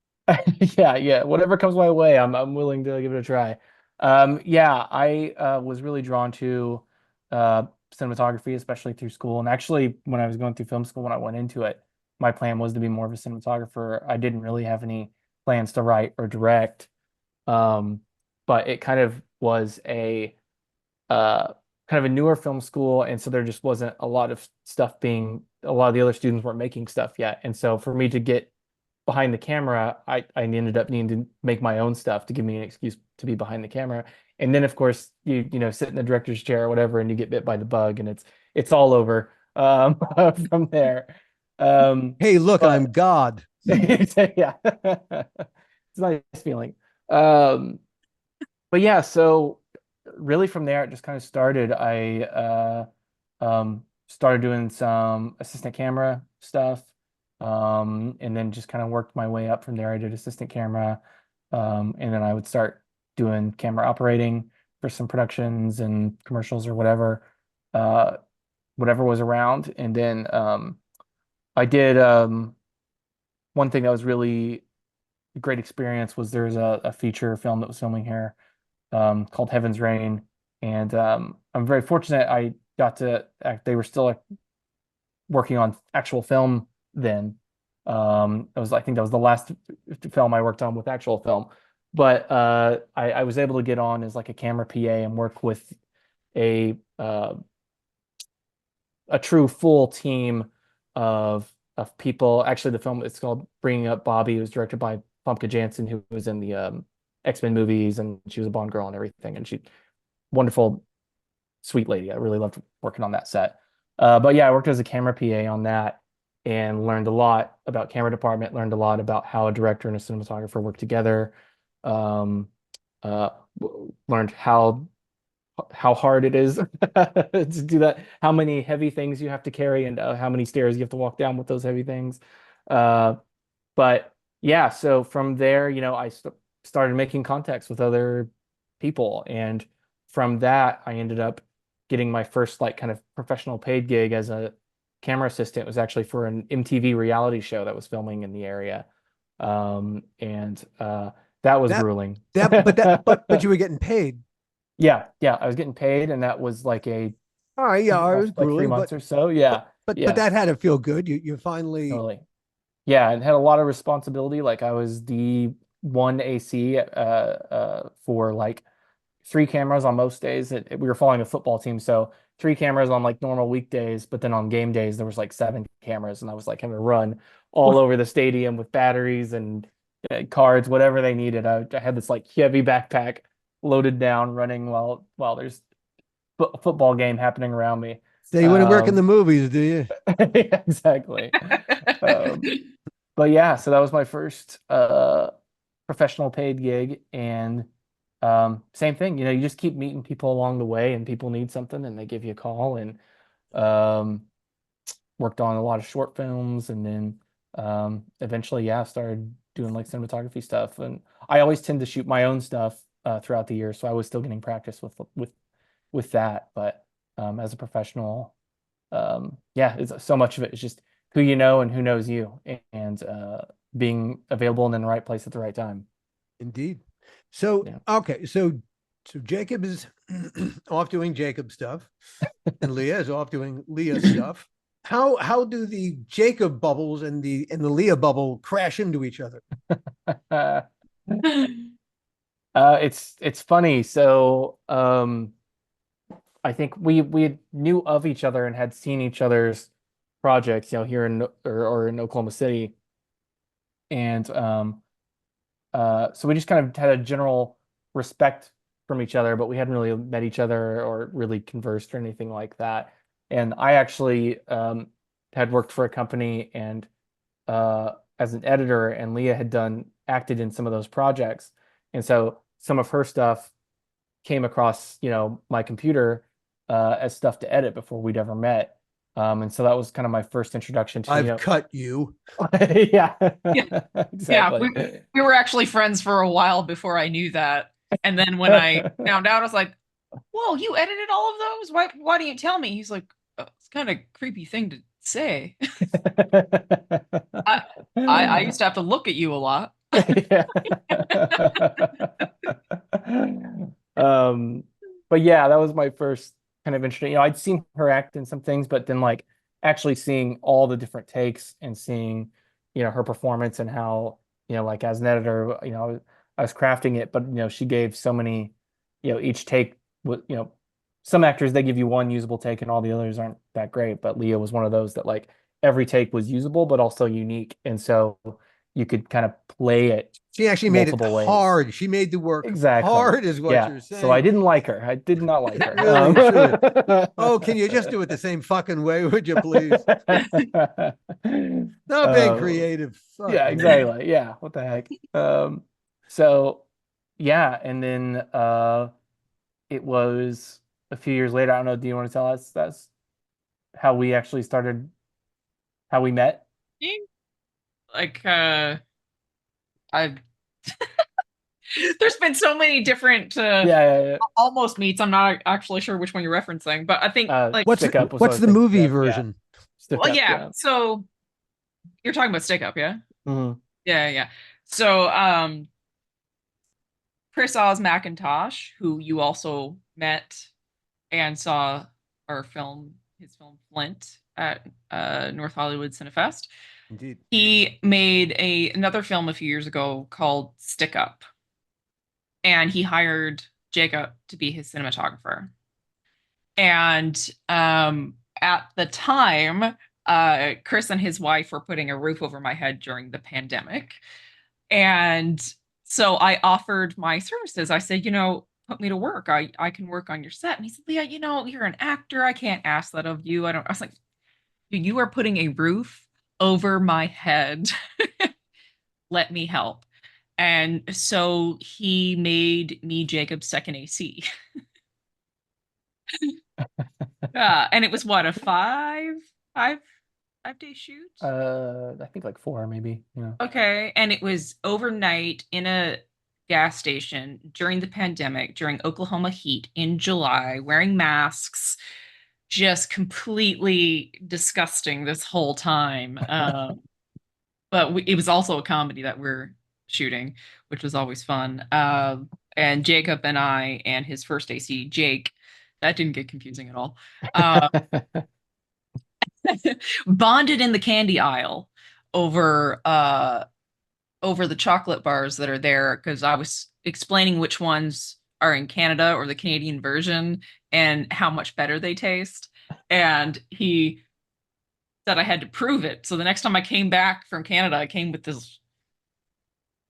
Yeah. Whatever comes my way, I'm willing to give it a try. Yeah, I was really drawn to cinematography, especially through school. And actually, when I was going through film school, when I went into it, my plan was to be more of a cinematographer. I didn't really have any plans to write or direct. Um, but it kind of was uh kind of a newer film school, and so there just wasn't a lot of stuff being, a lot of the other students weren't making stuff yet. And so for me to get behind the camera, I ended up needing to make my own stuff to give me an excuse to be behind the camera. And then of course you sit in the director's chair or whatever, and you get bit by the bug, and it's all over from there. Hey, look, I'm But God. yeah, it's a nice feeling. Um, but yeah, so really from there it just kind of started. I started doing some assistant camera stuff, and then just kind of worked my way up from there. I did assistant camera, and then I would start doing camera operating for some productions and commercials or whatever, uh, whatever was around. And then I did one thing that was really a great experience was there's a feature film that was filming here, called Heaven's Rain. And I'm very fortunate I got to act, they were still like, working on actual film then. I think that was the last film I worked on with actual film. But I was able to get on as like a camera PA and work with a a true full team of people. Actually, the film, it's called Bringing Up Bobby. It was directed by Famke Janssen, who was in the X-Men movies, and she was a Bond girl and everything. And she, wonderful, sweet lady. I really loved working on that set. But yeah, I worked as a camera PA on that and learned a lot about camera department, learned a lot about how a director and a cinematographer work together. Um, uh, Learned how hard it is to do that, how many heavy things you have to carry, and how many stairs you have to walk down with those heavy things. Uh, but yeah, so from there, I started making contacts with other people. And from that, I ended up getting my first like kind of professional paid gig as a camera assistant. It was actually for an MTV reality show that was filming in the area. And that was That grueling. that but you were getting paid. Yeah, I was getting paid, and that was like a All right, yeah, it was like 3 grueling, months or so. Yeah, but yeah, that had to feel good. You finally totally. Yeah, and had a lot of responsibility. Like I was the one AC for like three cameras on most days. We were following a football team, so three cameras on like normal weekdays, but then on game days there was like seven cameras, and I was like having to run all over the stadium with batteries and cards, whatever they needed. I had this like heavy backpack loaded down, running while there's football game happening around me. say you want to work in the movies, do you? Yeah, exactly. Um, but yeah, so that was my first professional paid gig, and same thing, you just keep meeting people along the way, and people need something and they give you a call, and um, worked on a lot of short films, and then eventually, yeah, started doing like cinematography stuff. And I always tend to shoot my own stuff throughout the year, so I was still getting practice with that. But as a professional, yeah, so much of it is just who you know and who knows you, and being available and in the right place at the right time. Indeed. So Yeah. okay, so Jacob is off doing Jacob stuff, and Leah is off doing Leah stuff. How do the Jacob bubbles and the Leah bubble crash into each other? Uh, it's funny. So I think we knew of each other and had seen each other's projects, here or in Oklahoma City, and so we just kind of had a general respect from each other, but we hadn't really met each other or really conversed or anything like that. And I actually had worked for a company and as an editor, and Leah had acted in some of those projects, and so some of her stuff came across, my computer as stuff to edit before we'd ever met. And so that was kind of my first introduction to, I've cut you. yeah, Yeah. Yeah, exactly. we were actually friends for a while before I knew that. And then when I found out, I was like, whoa, you edited all of those? Why didn't you tell me? He's like, oh, it's kind of a creepy thing to say. I, I used to have to look at you a lot. Yeah. But yeah, that was my first kind of interesting. I'd seen her act in some things, but then like actually seeing all the different takes and seeing, her performance and how, like as an editor, I was crafting it, but she gave so many, each take was, some actors they give you one usable take and all the others aren't that great, but Leah was one of those that like every take was usable but also unique. And so you could kind of play it She actually made it multiple ways. hard. She made the work Exactly. hard, is what Yeah. you're So I saying. didn't like her. I did not like her. Really, you should. Oh, can you just do it the same fucking way, would you please? Not being creative. Fuck Yeah, me. exactly. Yeah. What the heck? So yeah, and then it was a few years later. I don't know. Do you want to tell us that's how we actually started, how we met? Like, I've there's been so many different Yeah. almost meets. I'm not actually sure which one you're referencing, but I think like Stick Up was what I What's was the thinking movie of. Yeah. version? Stick well, Up. yeah. Yeah. So you're talking about Stick Up, yeah? Mhm. Yeah. So Chris Oz McIntosh, who you also met and saw his film Flint at North Hollywood Cinefest. Indeed. He made another film a few years ago called Stick Up, and he hired Jacob to be his cinematographer. And at the time, Chris and his wife were putting a roof over my head during the pandemic. And so I offered my services. I said, put me to work. I can work on your set. And he said, Leah, you're an actor. I can't ask that of you. I was like, dude, you are putting a roof over my head. Let me help. And so he made me Jacob's second AC. And it was what, a five day shoot? I think like four maybe. Yeah. Okay. And it was overnight in a gas station during the pandemic, during Oklahoma heat in July, wearing masks, just completely disgusting this whole time. But it was also a comedy that we're shooting, which was always fun. And Jacob and I and his first AC, Jake, that didn't get confusing at all. Bonded in the candy aisle over over the chocolate bars that are there, because I was explaining which ones are in Canada or the Canadian version and how much better they taste. And he said I had to prove it. So the next time I came back from Canada, I came with this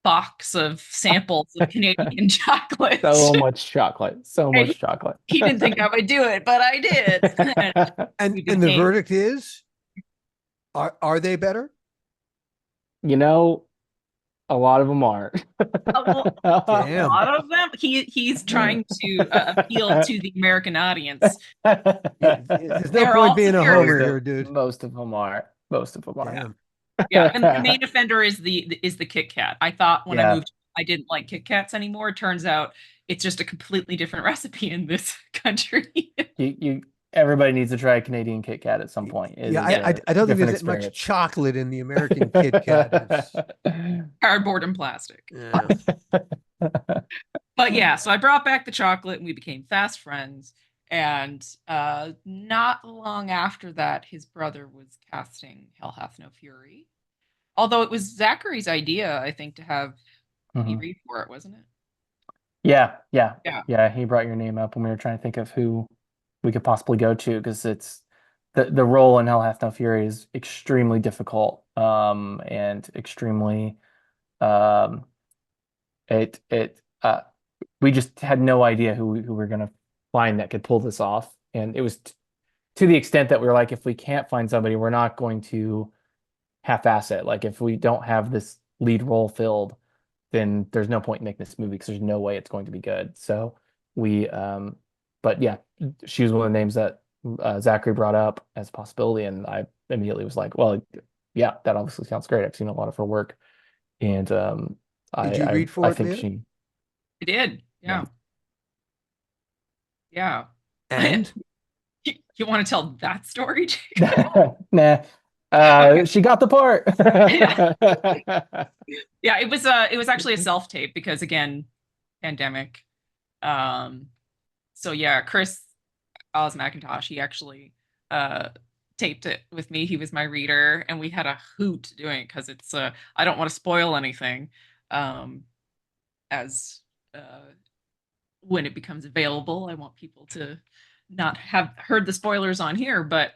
box of samples of Canadian chocolate. So much chocolate. So And much chocolate. he didn't think I would do it, but I did. And We and the became- verdict is, are they better? You know, a lot of them are. a Damn. lot of them. He's trying to appeal to the American audience. There's no They're point all being a superior. homer here, dude. Most of them are. Most of them are. Damn. Yeah, and the main offender is the Kit Kat. I thought when Yeah. I moved, I didn't like Kit Kats anymore. It turns out it's just a completely different recipe in this country. Everybody needs to try a Canadian Kit Kat at some point. It Yeah, is I a don't think different there's that much experience. chocolate in the American Kit Kat. It's- Cardboard and plastic. yeah. But yeah, so I brought back the chocolate and we became fast friends. And not long after that, his brother was casting Hell Hath No Fury. Although it was Zachary's idea, I think, to have me Mhm. read for it, wasn't it? Yeah. Yeah. He brought your name up when we were trying to think of who we could possibly go to, because it's the role in Hell Hath No Fury is extremely difficult, and extremely we just had no idea who we were gonna find that could pull this off, and it was to the extent that we were like, if we can't find somebody, we're not going to half-ass it. Like, if we don't have this lead role filled, then there's no point in making this movie because there's no way it's going to be good. So we, but yeah, she was one of the names that Zachary brought up as a possibility, and I immediately was like, well, yeah, that obviously sounds great. I've seen a lot of her work, and Did you read for I it, think Leah? she. It did. Yeah. Yeah. And You want to tell that story, Jake? Nah. Okay. She got the part. Yeah, it was actually a self-tape because, again, pandemic. So yeah, Chris Oz McIntosh, he actually taped it with me. He was my reader, and we had a hoot doing it because it's I don't want to spoil anything as when it becomes available. I want people to not have heard the spoilers on here, but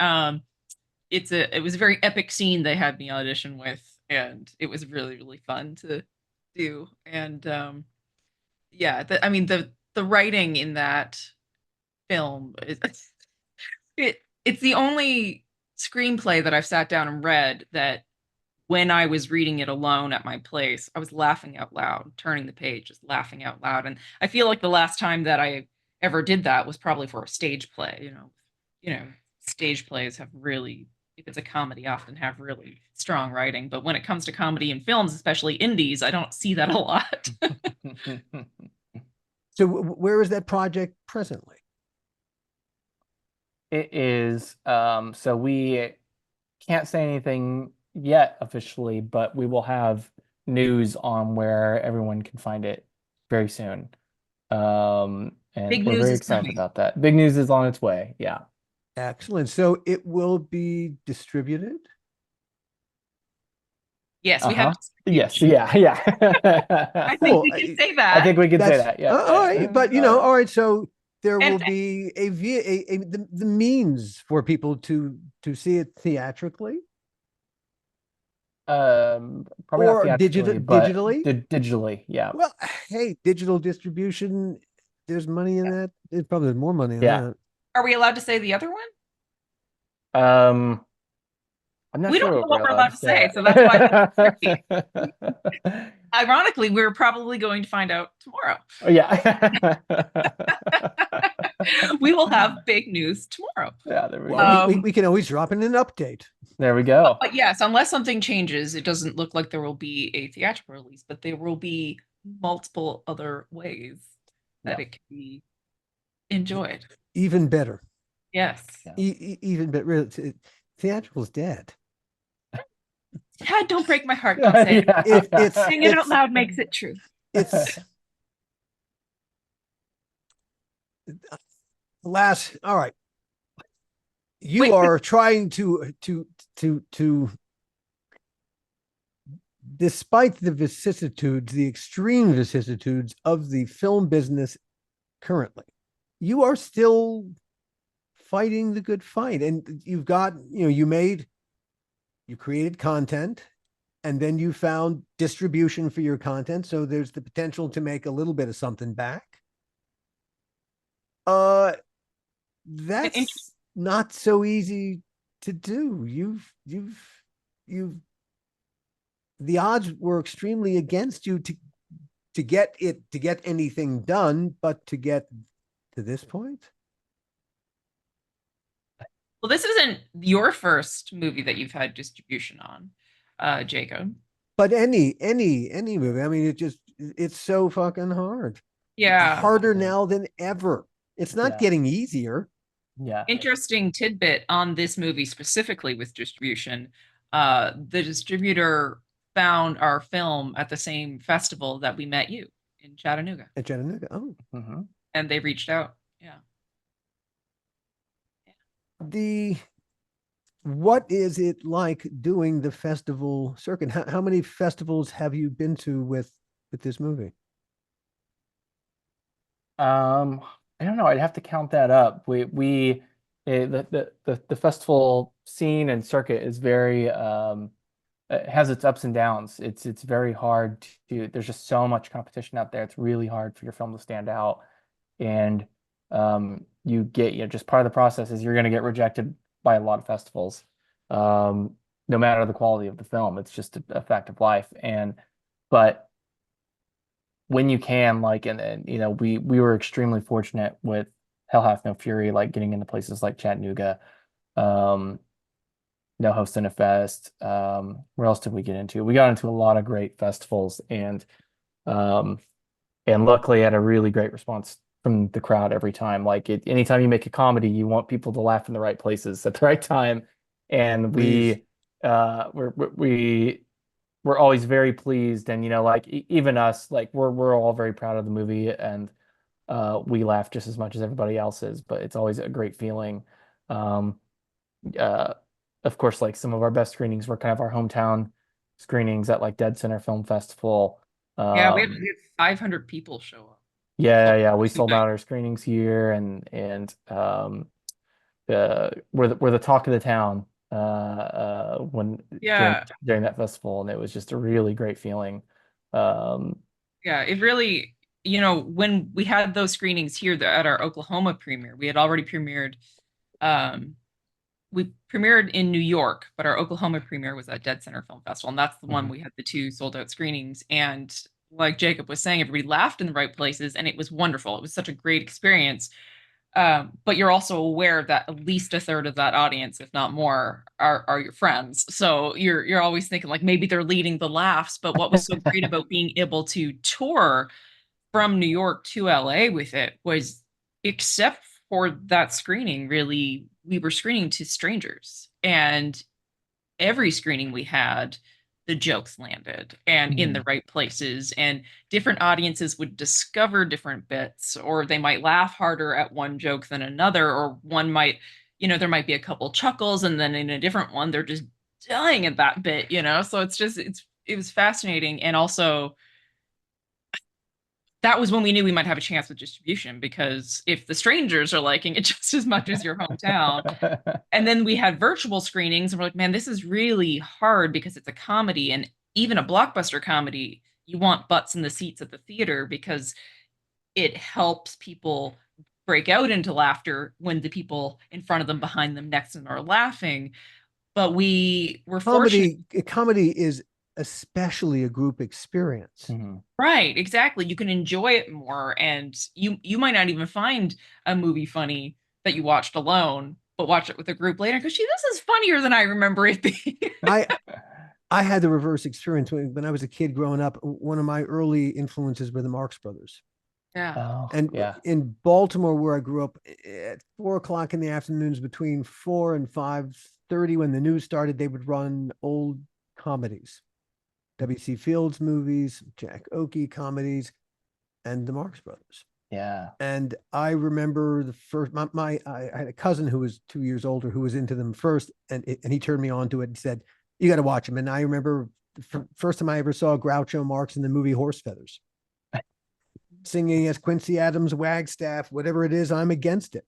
it was a very epic scene they had me audition with, and it was really, really fun to do. And yeah, I mean the writing in that film is it's the only screenplay that I've sat down and read that when I was reading it alone at my place, I was laughing out loud, turning the page, just laughing out loud. And I feel like the last time that I ever did that was probably for a stage play. You know, stage plays have really, if it's a comedy, often have really strong writing. But when it comes to comedy and films, especially indies, I don't see that a lot. so where is that project presently? It is, so we can't say anything yet officially, but we will have news on where everyone can find it very soon. And Big we're news very is excited coming. about that. Big news is on its way. Yeah. Excellent. So it will be distributed? Yes, we have. Yes. Yeah. I think Cool. we can say that. I think we can say That's that. Yeah. all right. But all right. So there And- will be the means for people to see it theatrically. Probably Or not theatrically, but digitally? digitally. Yeah. Well, hey, digital distribution. There's money in that. There's probably more money in Yeah. that. Are we allowed to say the other one? I'm not We sure don't know what we're allowed to say, so that's why Ironically, we're probably going to find out tomorrow. Yeah. We will have big news tomorrow. Yeah, there we Well, go. we can always drop in an update. There we go. But yes, unless something changes, it doesn't look like there will be a theatrical release, but there will be multiple other ways that Yeah. it can be enjoyed. Even better. Yes. Yeah. Even better. Theatrical's dead. Yeah, don't break my heart. Don't say it. It's Saying it out loud makes it true. it's All right. You Wait. are trying to despite the vicissitudes, the extreme vicissitudes of the film business currently, you are still fighting the good fight. And you've got, you created content, and then you found distribution for your content. So there's the potential to make a little bit of something back. That's not so easy to do. You've the odds were extremely against you to get anything done, but to get to this point. Well, this isn't your first movie that you've had distribution on, Jacob. But any movie, I mean, it's so fucking hard. Yeah. Harder now than ever. It's not getting easier. Yeah. Interesting tidbit on this movie specifically with distribution. The distributor found our film at the same festival that we met you in Chattanooga. At Chattanooga. Oh. Mm-hmm. And they reached out. Yeah. What is it like doing the festival circuit? How many festivals have you been to with this movie? I don't know. I'd have to count that up. The festival scene and circuit is very it has its ups and downs. It's very hard to. There's just so much competition out there. It's really hard for your film to stand out, and you get just part of the process is you're going to get rejected by a lot of festivals, no matter the quality of the film. It's just a fact of life, but when you can, we were extremely fortunate with Hell Hath No Fury, like getting into places like Chattanooga, No Host Cinefest. Where else did we get into? We got into a lot of great festivals, and luckily had a really great response from the crowd every time. Anytime you make a comedy, you want people to laugh in the right places at the right time, and we're always very pleased, and even us, we're all very proud of the movie, and we laugh just as much as everybody else is, but it's always a great feeling. Of course, some of our best screenings were kind of our hometown screenings at Dead Center Film Festival. Yeah, we had 500 people show up. Yeah, we sold out our screenings here, and we're the talk of the town during that festival, and it was just a really great feeling. It really, when we had those screenings here at our Oklahoma premiere, we had already premiered. We premiered in New York, but our Oklahoma premiere was at Dead Center Film Festival, and that's the one we had the 2 sold out screenings. And like Jacob was saying, everybody laughed in the right places, and it was wonderful. It was such a great experience. But you're also aware that at least a third of that audience, if not more, are your friends. So you're always thinking maybe they're leading the laughs. But what was so great about being able to tour from New York to LA with it was, except for that screening, really, we were screening to strangers, and every screening we had, the jokes landed and in the right places, and different audiences would discover different bits, or they might laugh harder at one joke than another, or one might, there might be a couple chuckles, and then in a different one, they're just dying at that bit, so it was fascinating. And also, that was when we knew we might have a chance with distribution, because if the strangers are liking it just as much as your hometown, and then we had virtual screenings, and we're like, man, this is really hard because it's a comedy, and even a blockbuster comedy, you want butts in the seats at the theater because it helps people break out into laughter when the people in front of them, behind them, next to them are laughing. But we were fortunate. Comedy is especially a group experience. Right, exactly. You can enjoy it more, and you might not even find a movie funny that you watched alone, but watch it with a group later because this is funnier than I remember it being. I had the reverse experience when I was a kid growing up. One of my early influences were the Marx Brothers. Yeah. In Baltimore, where I grew up, at 4:00 in the afternoons, between 4 and 5:30, when the news started, they would run old comedies. W.C. Fields movies, Jack Oakey comedies, and the Marx Brothers. Yeah. And I remember the first, I had a cousin who was 2 years older who was into them first, and he turned me on to it and said, "You got to watch them." And I remember the first time I ever saw Groucho Marx in the movie Horse Feathers, singing as Quincy Adams, Wagstaff, whatever it is, I'm against it.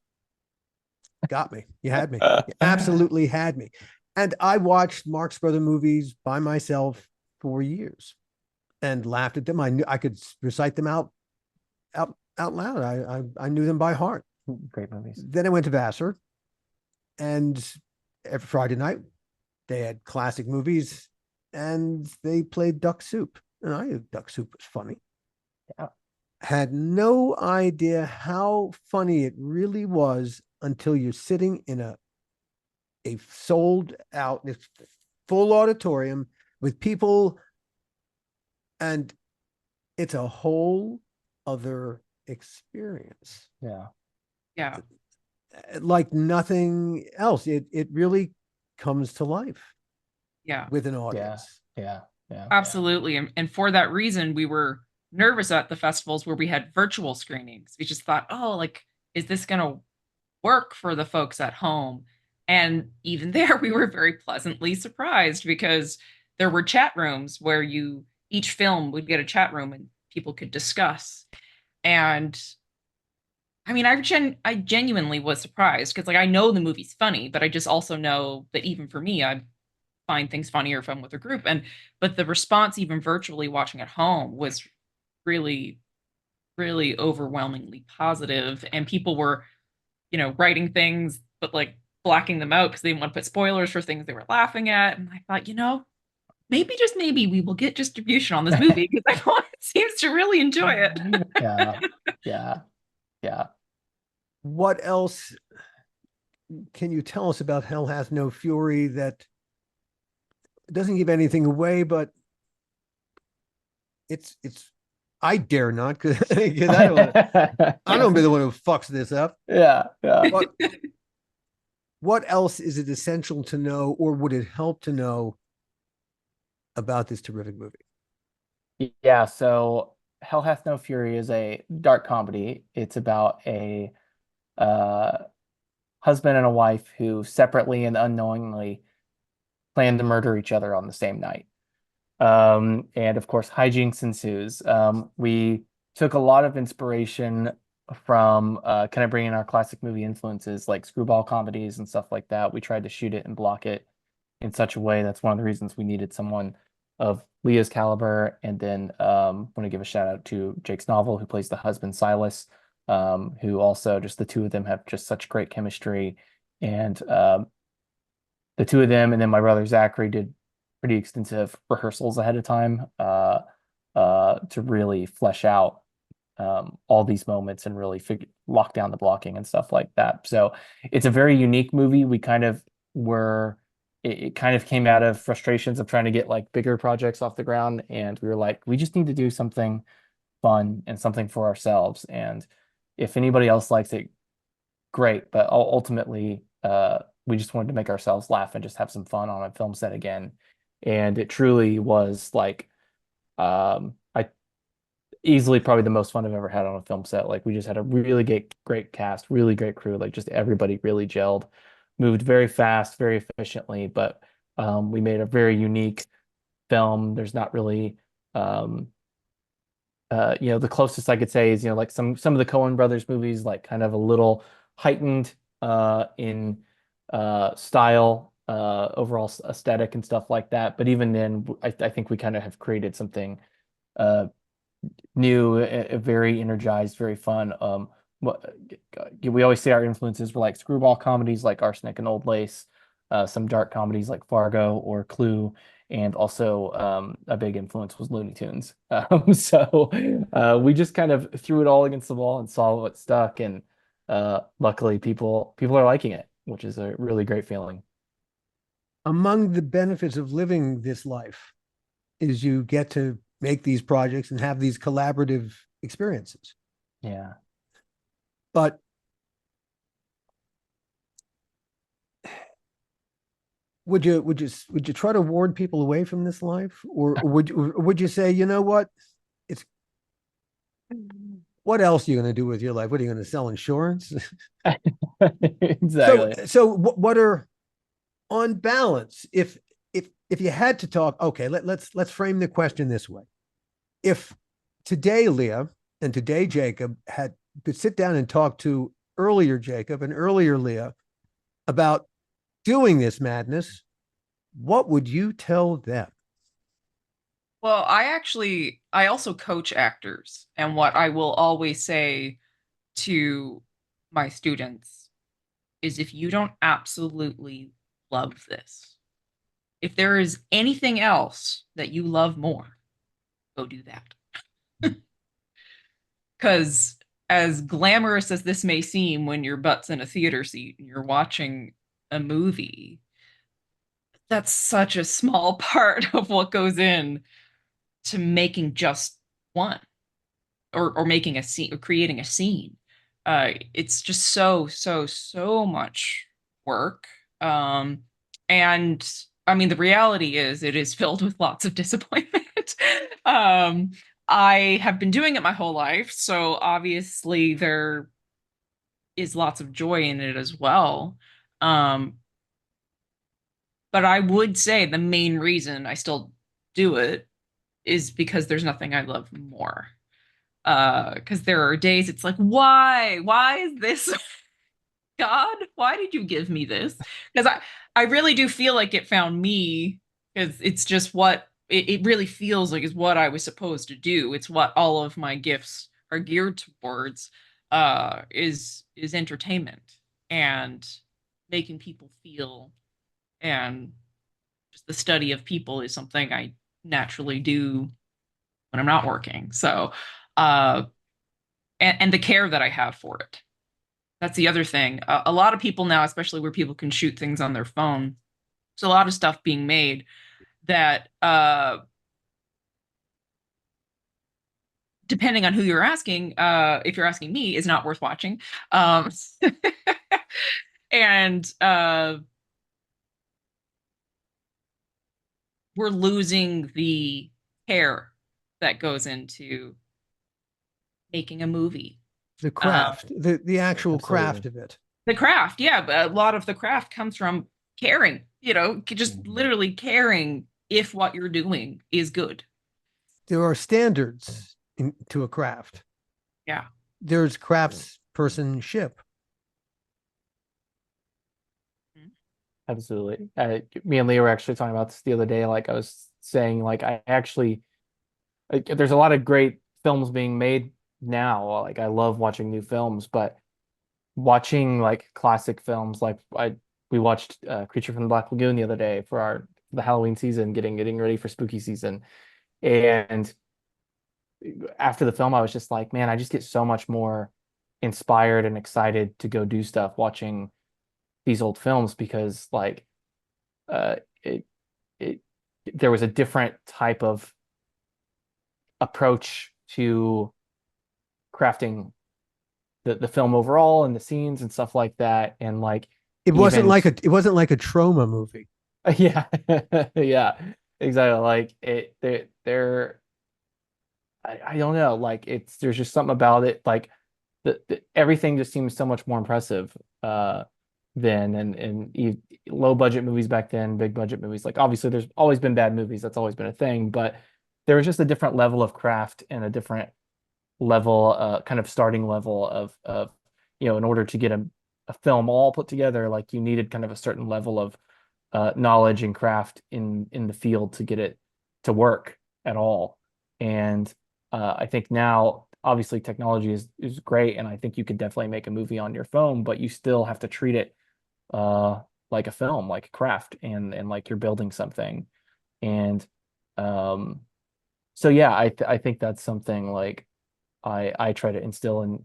Got me. You had me. You absolutely had me. And I watched Marx Brother movies by myself for years and laughed at them. I knew I could recite them out loud. I knew them by heart. Great movies. Then I went to Vassar, and every Friday night they had classic movies, and they played Duck Soup, and I knew Duck Soup was funny. Yeah. Had no idea how funny it really was until you're sitting in a sold out full auditorium with people, and it's a whole other experience. Yeah. Yeah. Like nothing else. It really comes to life Yeah. with an audience. Yeah. Absolutely. And for that reason, we were nervous at the festivals where we had virtual screenings. We just thought, oh, like, is this going to work for the folks at home? And even there, we were very pleasantly surprised because there were chat rooms where each film would get a chat room and people could discuss. And I mean, I genuinely was surprised because, like, I know the movie's funny, but I just also know that even for me, I find things funnier if I'm with a group. But the response, even virtually watching at home, was really, really overwhelmingly positive. And people were, writing things, but like blacking them out because they didn't want to put spoilers for things they were laughing at. And I thought, maybe just maybe we will get distribution on this movie because everyone seems to really enjoy it. Yeah. What else can you tell us about Hell Hath No Fury that doesn't give anything away, but it's I dare not because I don't want to be the one who fucks this up. Yeah. What else is it essential to know, or would it help to know about this terrific movie? Yeah, so Hell Hath No Fury is a dark comedy. It's about a husband and a wife who separately and unknowingly plan to murder each other on the same night. And of course, hijinks ensues. We took a lot of inspiration from kind of bringing our classic movie influences like screwball comedies and stuff like that. We tried to shoot it and block it in such a way. That's one of the reasons we needed someone of Leah's caliber. And then want to give a shout out to Jake's novel, who plays the husband Silas, who also just the two of them have just such great chemistry. And the two of them, and then my brother Zachary did pretty extensive rehearsals ahead of time to really flesh out all these moments and really lock down the blocking and stuff like that. So it's a very unique movie. We kind of it kind of came out of frustrations of trying to get like bigger projects off the ground. And we were like, we just need to do something fun and something for ourselves. And if anybody else likes it, great. But ultimately, we just wanted to make ourselves laugh and just have some fun on a film set again. And it truly was like, I easily probably the most fun I've ever had on a film set. Like we just had a really great cast, really great crew. Like just everybody really gelled, moved very fast, very efficiently. But we made a very unique film. There's not really, the closest I could say is, like some of the Coen brothers movies, like kind of a little heightened in style, overall aesthetic and stuff like that. But even then, I think we kind of have created something new, very energized, very fun. We always say our influences were like screwball comedies like Arsenic and Old Lace, some dark comedies like Fargo or Clue, and also a big influence was Looney Tunes. So we just kind of threw it all against the wall and saw what stuck, and luckily people are liking it, which is a really great feeling. Among the benefits of living this life is you get to make these projects and have these collaborative experiences. Yeah. But would you try to ward people away from this life, or would you say, you know what, what else are you going to do with your life? What are you going to sell insurance? Exactly. So what are, on balance, if you had to talk, okay, let's frame the question this way. If today Leah and today Jacob could sit down and talk to earlier Jacob and earlier Leah about doing this madness, what would you tell them? Well, I also coach actors, and what I will always say to my students is if you don't absolutely love this, if there is anything else that you love more, go do that. Because as glamorous as this may seem when your butt's in a theater seat and you're watching a movie, that's such a small part of what goes in to making just one, or making a scene or creating a scene. It's just so much work. And I mean, the reality is it is filled with lots of disappointment. um, I have been doing it my whole life, so obviously there is lots of joy in it as well. Um, but I would say the main reason I still do it is because there's nothing I love more. Because there are days it's like, why is this? God, why did you give me this? Because I really do feel like it found me, because it's just what it really feels like is what I was supposed to do. It's what all of my gifts are geared towards, is entertainment and making people feel, and just the study of people is something I naturally do when I'm not working. So, uh, and the care that I have for it. That's the other thing. A lot of people now, especially where people can shoot things on their phone, there's a lot of stuff being made that, depending on who you're asking, if you're asking me, is not worth watching. Um, and we're losing the care that goes into making a movie. The craft, the actual craft Absolutely. of it. The craft, yeah, but a lot of the craft comes from caring, just literally caring if what you're doing is good. There are standards to a craft. Yeah. There's craftspersonship. Absolutely. Me and Leah were actually talking about this the other day. Like I was saying, like I actually, there's a lot of great films being made now. Like I love watching new films, but watching like classic films, like we watched Creature from the Black Lagoon the other day for the Halloween season, getting ready for spooky season. And after the film, I was just like, man, I just get so much more inspired and excited to go do stuff watching these old films because like uh it it there was a different type of approach to crafting the film overall and the scenes and stuff like that. And like even It wasn't like a trauma movie. yeah, yeah, exactly. Like they're I don't know, like there's just something about it, like everything just seems so much more impressive then. And low budget movies back then, big budget movies, like obviously there's always been bad movies, that's always been a thing, but there was just a different level of craft and a different level, kind of starting level of in order to get a film all put together, like you needed kind of a certain level of knowledge and craft in the field to get it to work at all. And I think now obviously technology is great, and I think you could definitely make a movie on your phone, but you still have to treat it like a film, like a craft, and like you're building something. And um, so yeah, I think that's something like I try to instill in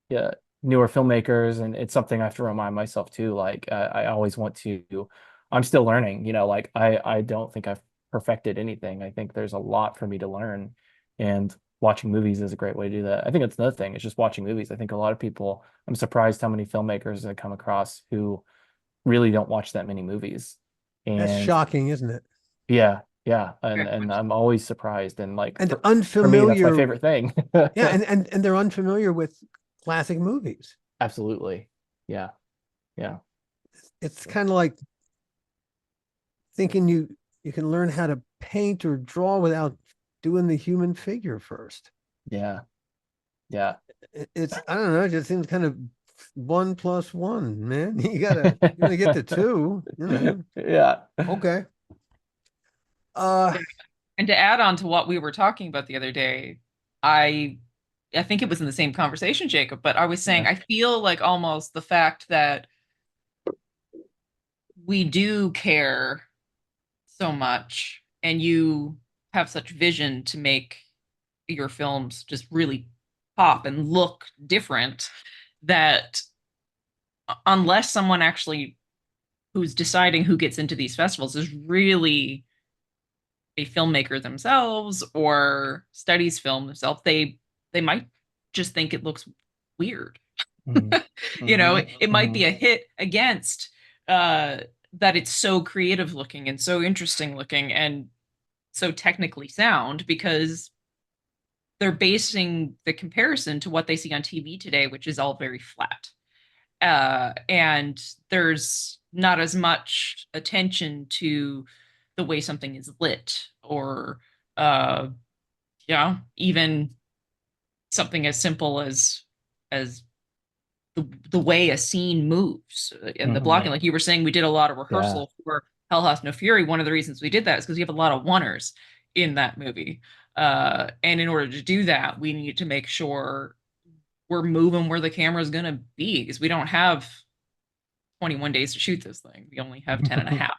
yeah, newer filmmakers, and it's something I have to remind myself too. Like I always want to. I'm still learning. Like I don't think I've perfected anything. I think there's a lot for me to learn, and watching movies is a great way to do that. I think that's another thing. It's just watching movies. I think a lot of people. I'm surprised how many filmmakers I come across who really don't watch that many movies. That's And shocking, isn't it? yeah, Yeah, Very and much. I'm always surprised, and like And for me, that's my unfamiliar. favorite thing. Yeah, and they're unfamiliar with classic movies. Absolutely. Yeah. Yeah. It's kind of like thinking you can learn how to paint or draw without doing the human figure first. Yeah. Yeah. It's I don't know, it just seems kind of 1 + 1, man. You gotta get to two. Yeah. Okay. Uh Yeah. And to add on to what we were talking about the other day, I I think it was in the same conversation, Jacob, but I was saying Yeah. I feel like almost the fact that we do care so much and you have such vision to make your films just really pop and look different that unless someone actually who's deciding who gets into these festivals is really a filmmaker themselves or studies film themselves, they might just think it looks weird. Mhm. You know, Mhm. it might be Mhm. a hit against that it's so creative looking and so interesting looking and so technically sound because they're basing the comparison to what they see on TV today, which is all very flat. And there's not as much attention to the way something is lit or uh yeah, even something as simple as the way a scene moves and the blocking. Mhm. Like you were saying, we did a lot of Yeah. rehearsal for Hell Hath No Fury. One of the reasons we did that is because we have a lot of oneers in that movie. And in order to do that, we need to make sure we're moving where the camera is going to be because we don't have 21 days to shoot this thing. We only have 10 and a half.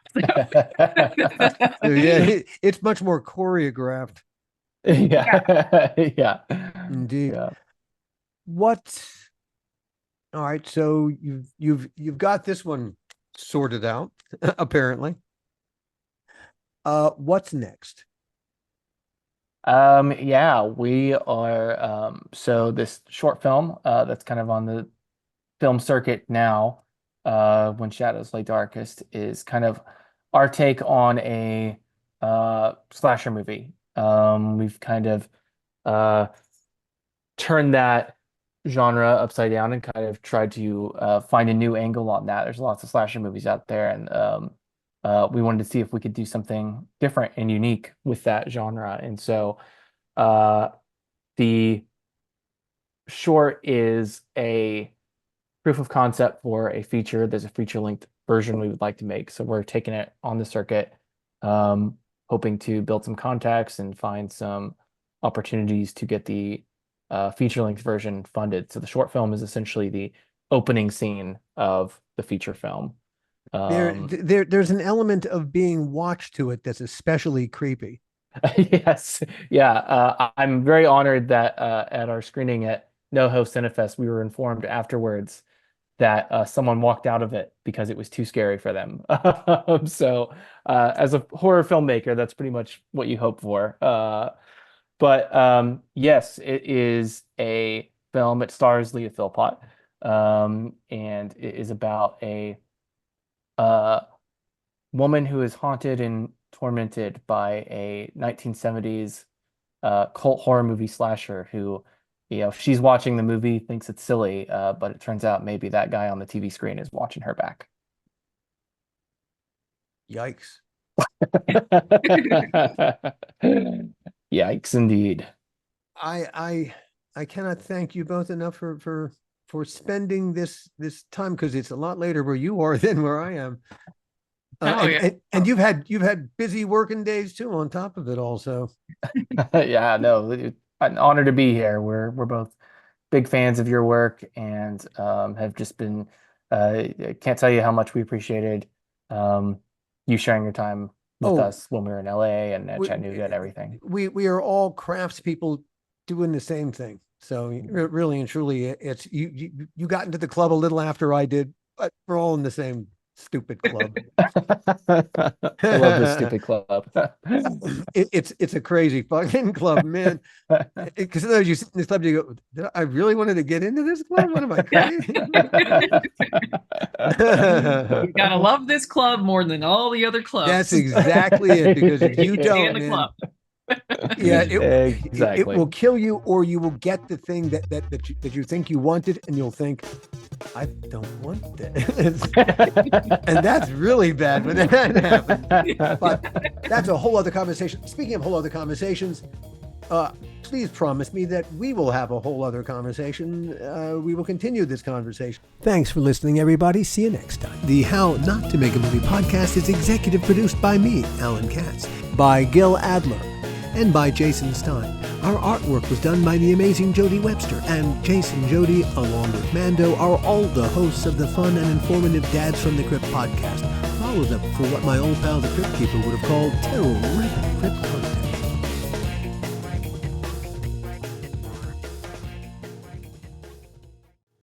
so yeah, it's much more choreographed Yeah. Yeah. Yeah. indeed. Yeah. What All right, so you've got this one sorted out, apparently. What's next? Yeah, we are so this short film that's kind of on the film circuit now, When Shadows Lay Darkest, is kind of our take on a slasher movie. We've kind of uh turned that genre upside down and kind of tried to find a new angle on that. There's lots of slasher movies out there, and we wanted to see if we could do something different and unique with that genre. And so uh, the short is a proof of concept for a feature. There's a feature-length version we would like to make. So we're taking it on the circuit, um, hoping to build some contacts and find some opportunities to get the feature-length version funded. So the short film is essentially the opening scene of the feature film. There's an element of being watched to it that's especially creepy. Yes, yeah. I'm very honored that at our screening at NoHo Cinefest, we were informed afterwards that someone walked out of it because it was too scary for them. So, as a horror filmmaker, that's pretty much what you hope for. But yes, it is a film. It stars Leah Philpott, and it is about a uh, woman who is haunted and tormented by a 1970s cult horror movie slasher who, she's watching the movie, thinks it's silly, but it turns out maybe that guy on the TV screen is watching her back. Yikes. Yikes, indeed. I I I cannot thank you both enough for spending this time because it's a lot later where you are than where I am. Oh yeah. And you've had busy working days too on top of it also. Yeah, no, an honor to be here. We're both big fans of your work and have just been I can't tell you how much we appreciated you sharing your time with Oh, us when we were in LA and at we Chattanooga and everything. we are all craftspeople doing the same thing. So really and truly, it's you got into the club a little after I did, but we're all in the same Stupid club. I love this stupid club. It's a crazy fucking club, man. Because sometimes you sit in this club, you go, I really wanted to get into this club? What am I crazy? You gotta love this club more than all the other clubs. That's exactly it. Because if you don't, the man, club. yeah, exactly. it will kill you, or you will get the thing that you think you wanted, and you'll think, I don't want this. And that's really bad when that happens. But that's a whole other conversation. Speaking of whole other conversations, please promise me that we will have a whole other conversation. We will continue this conversation. Thanks for listening, everybody. See you next time. The How Not to Make a Movie podcast is executive produced by me, Alan Katz, by Gil Adler, and by Jason Stein. Our artwork was done by the amazing Jody Webster, and Jason Jody, along with Mando, are all the hosts of the fun and informative Dads from the Crypt podcast. Follow them for what my old pal the Crypt Keeper would have called terrific crypt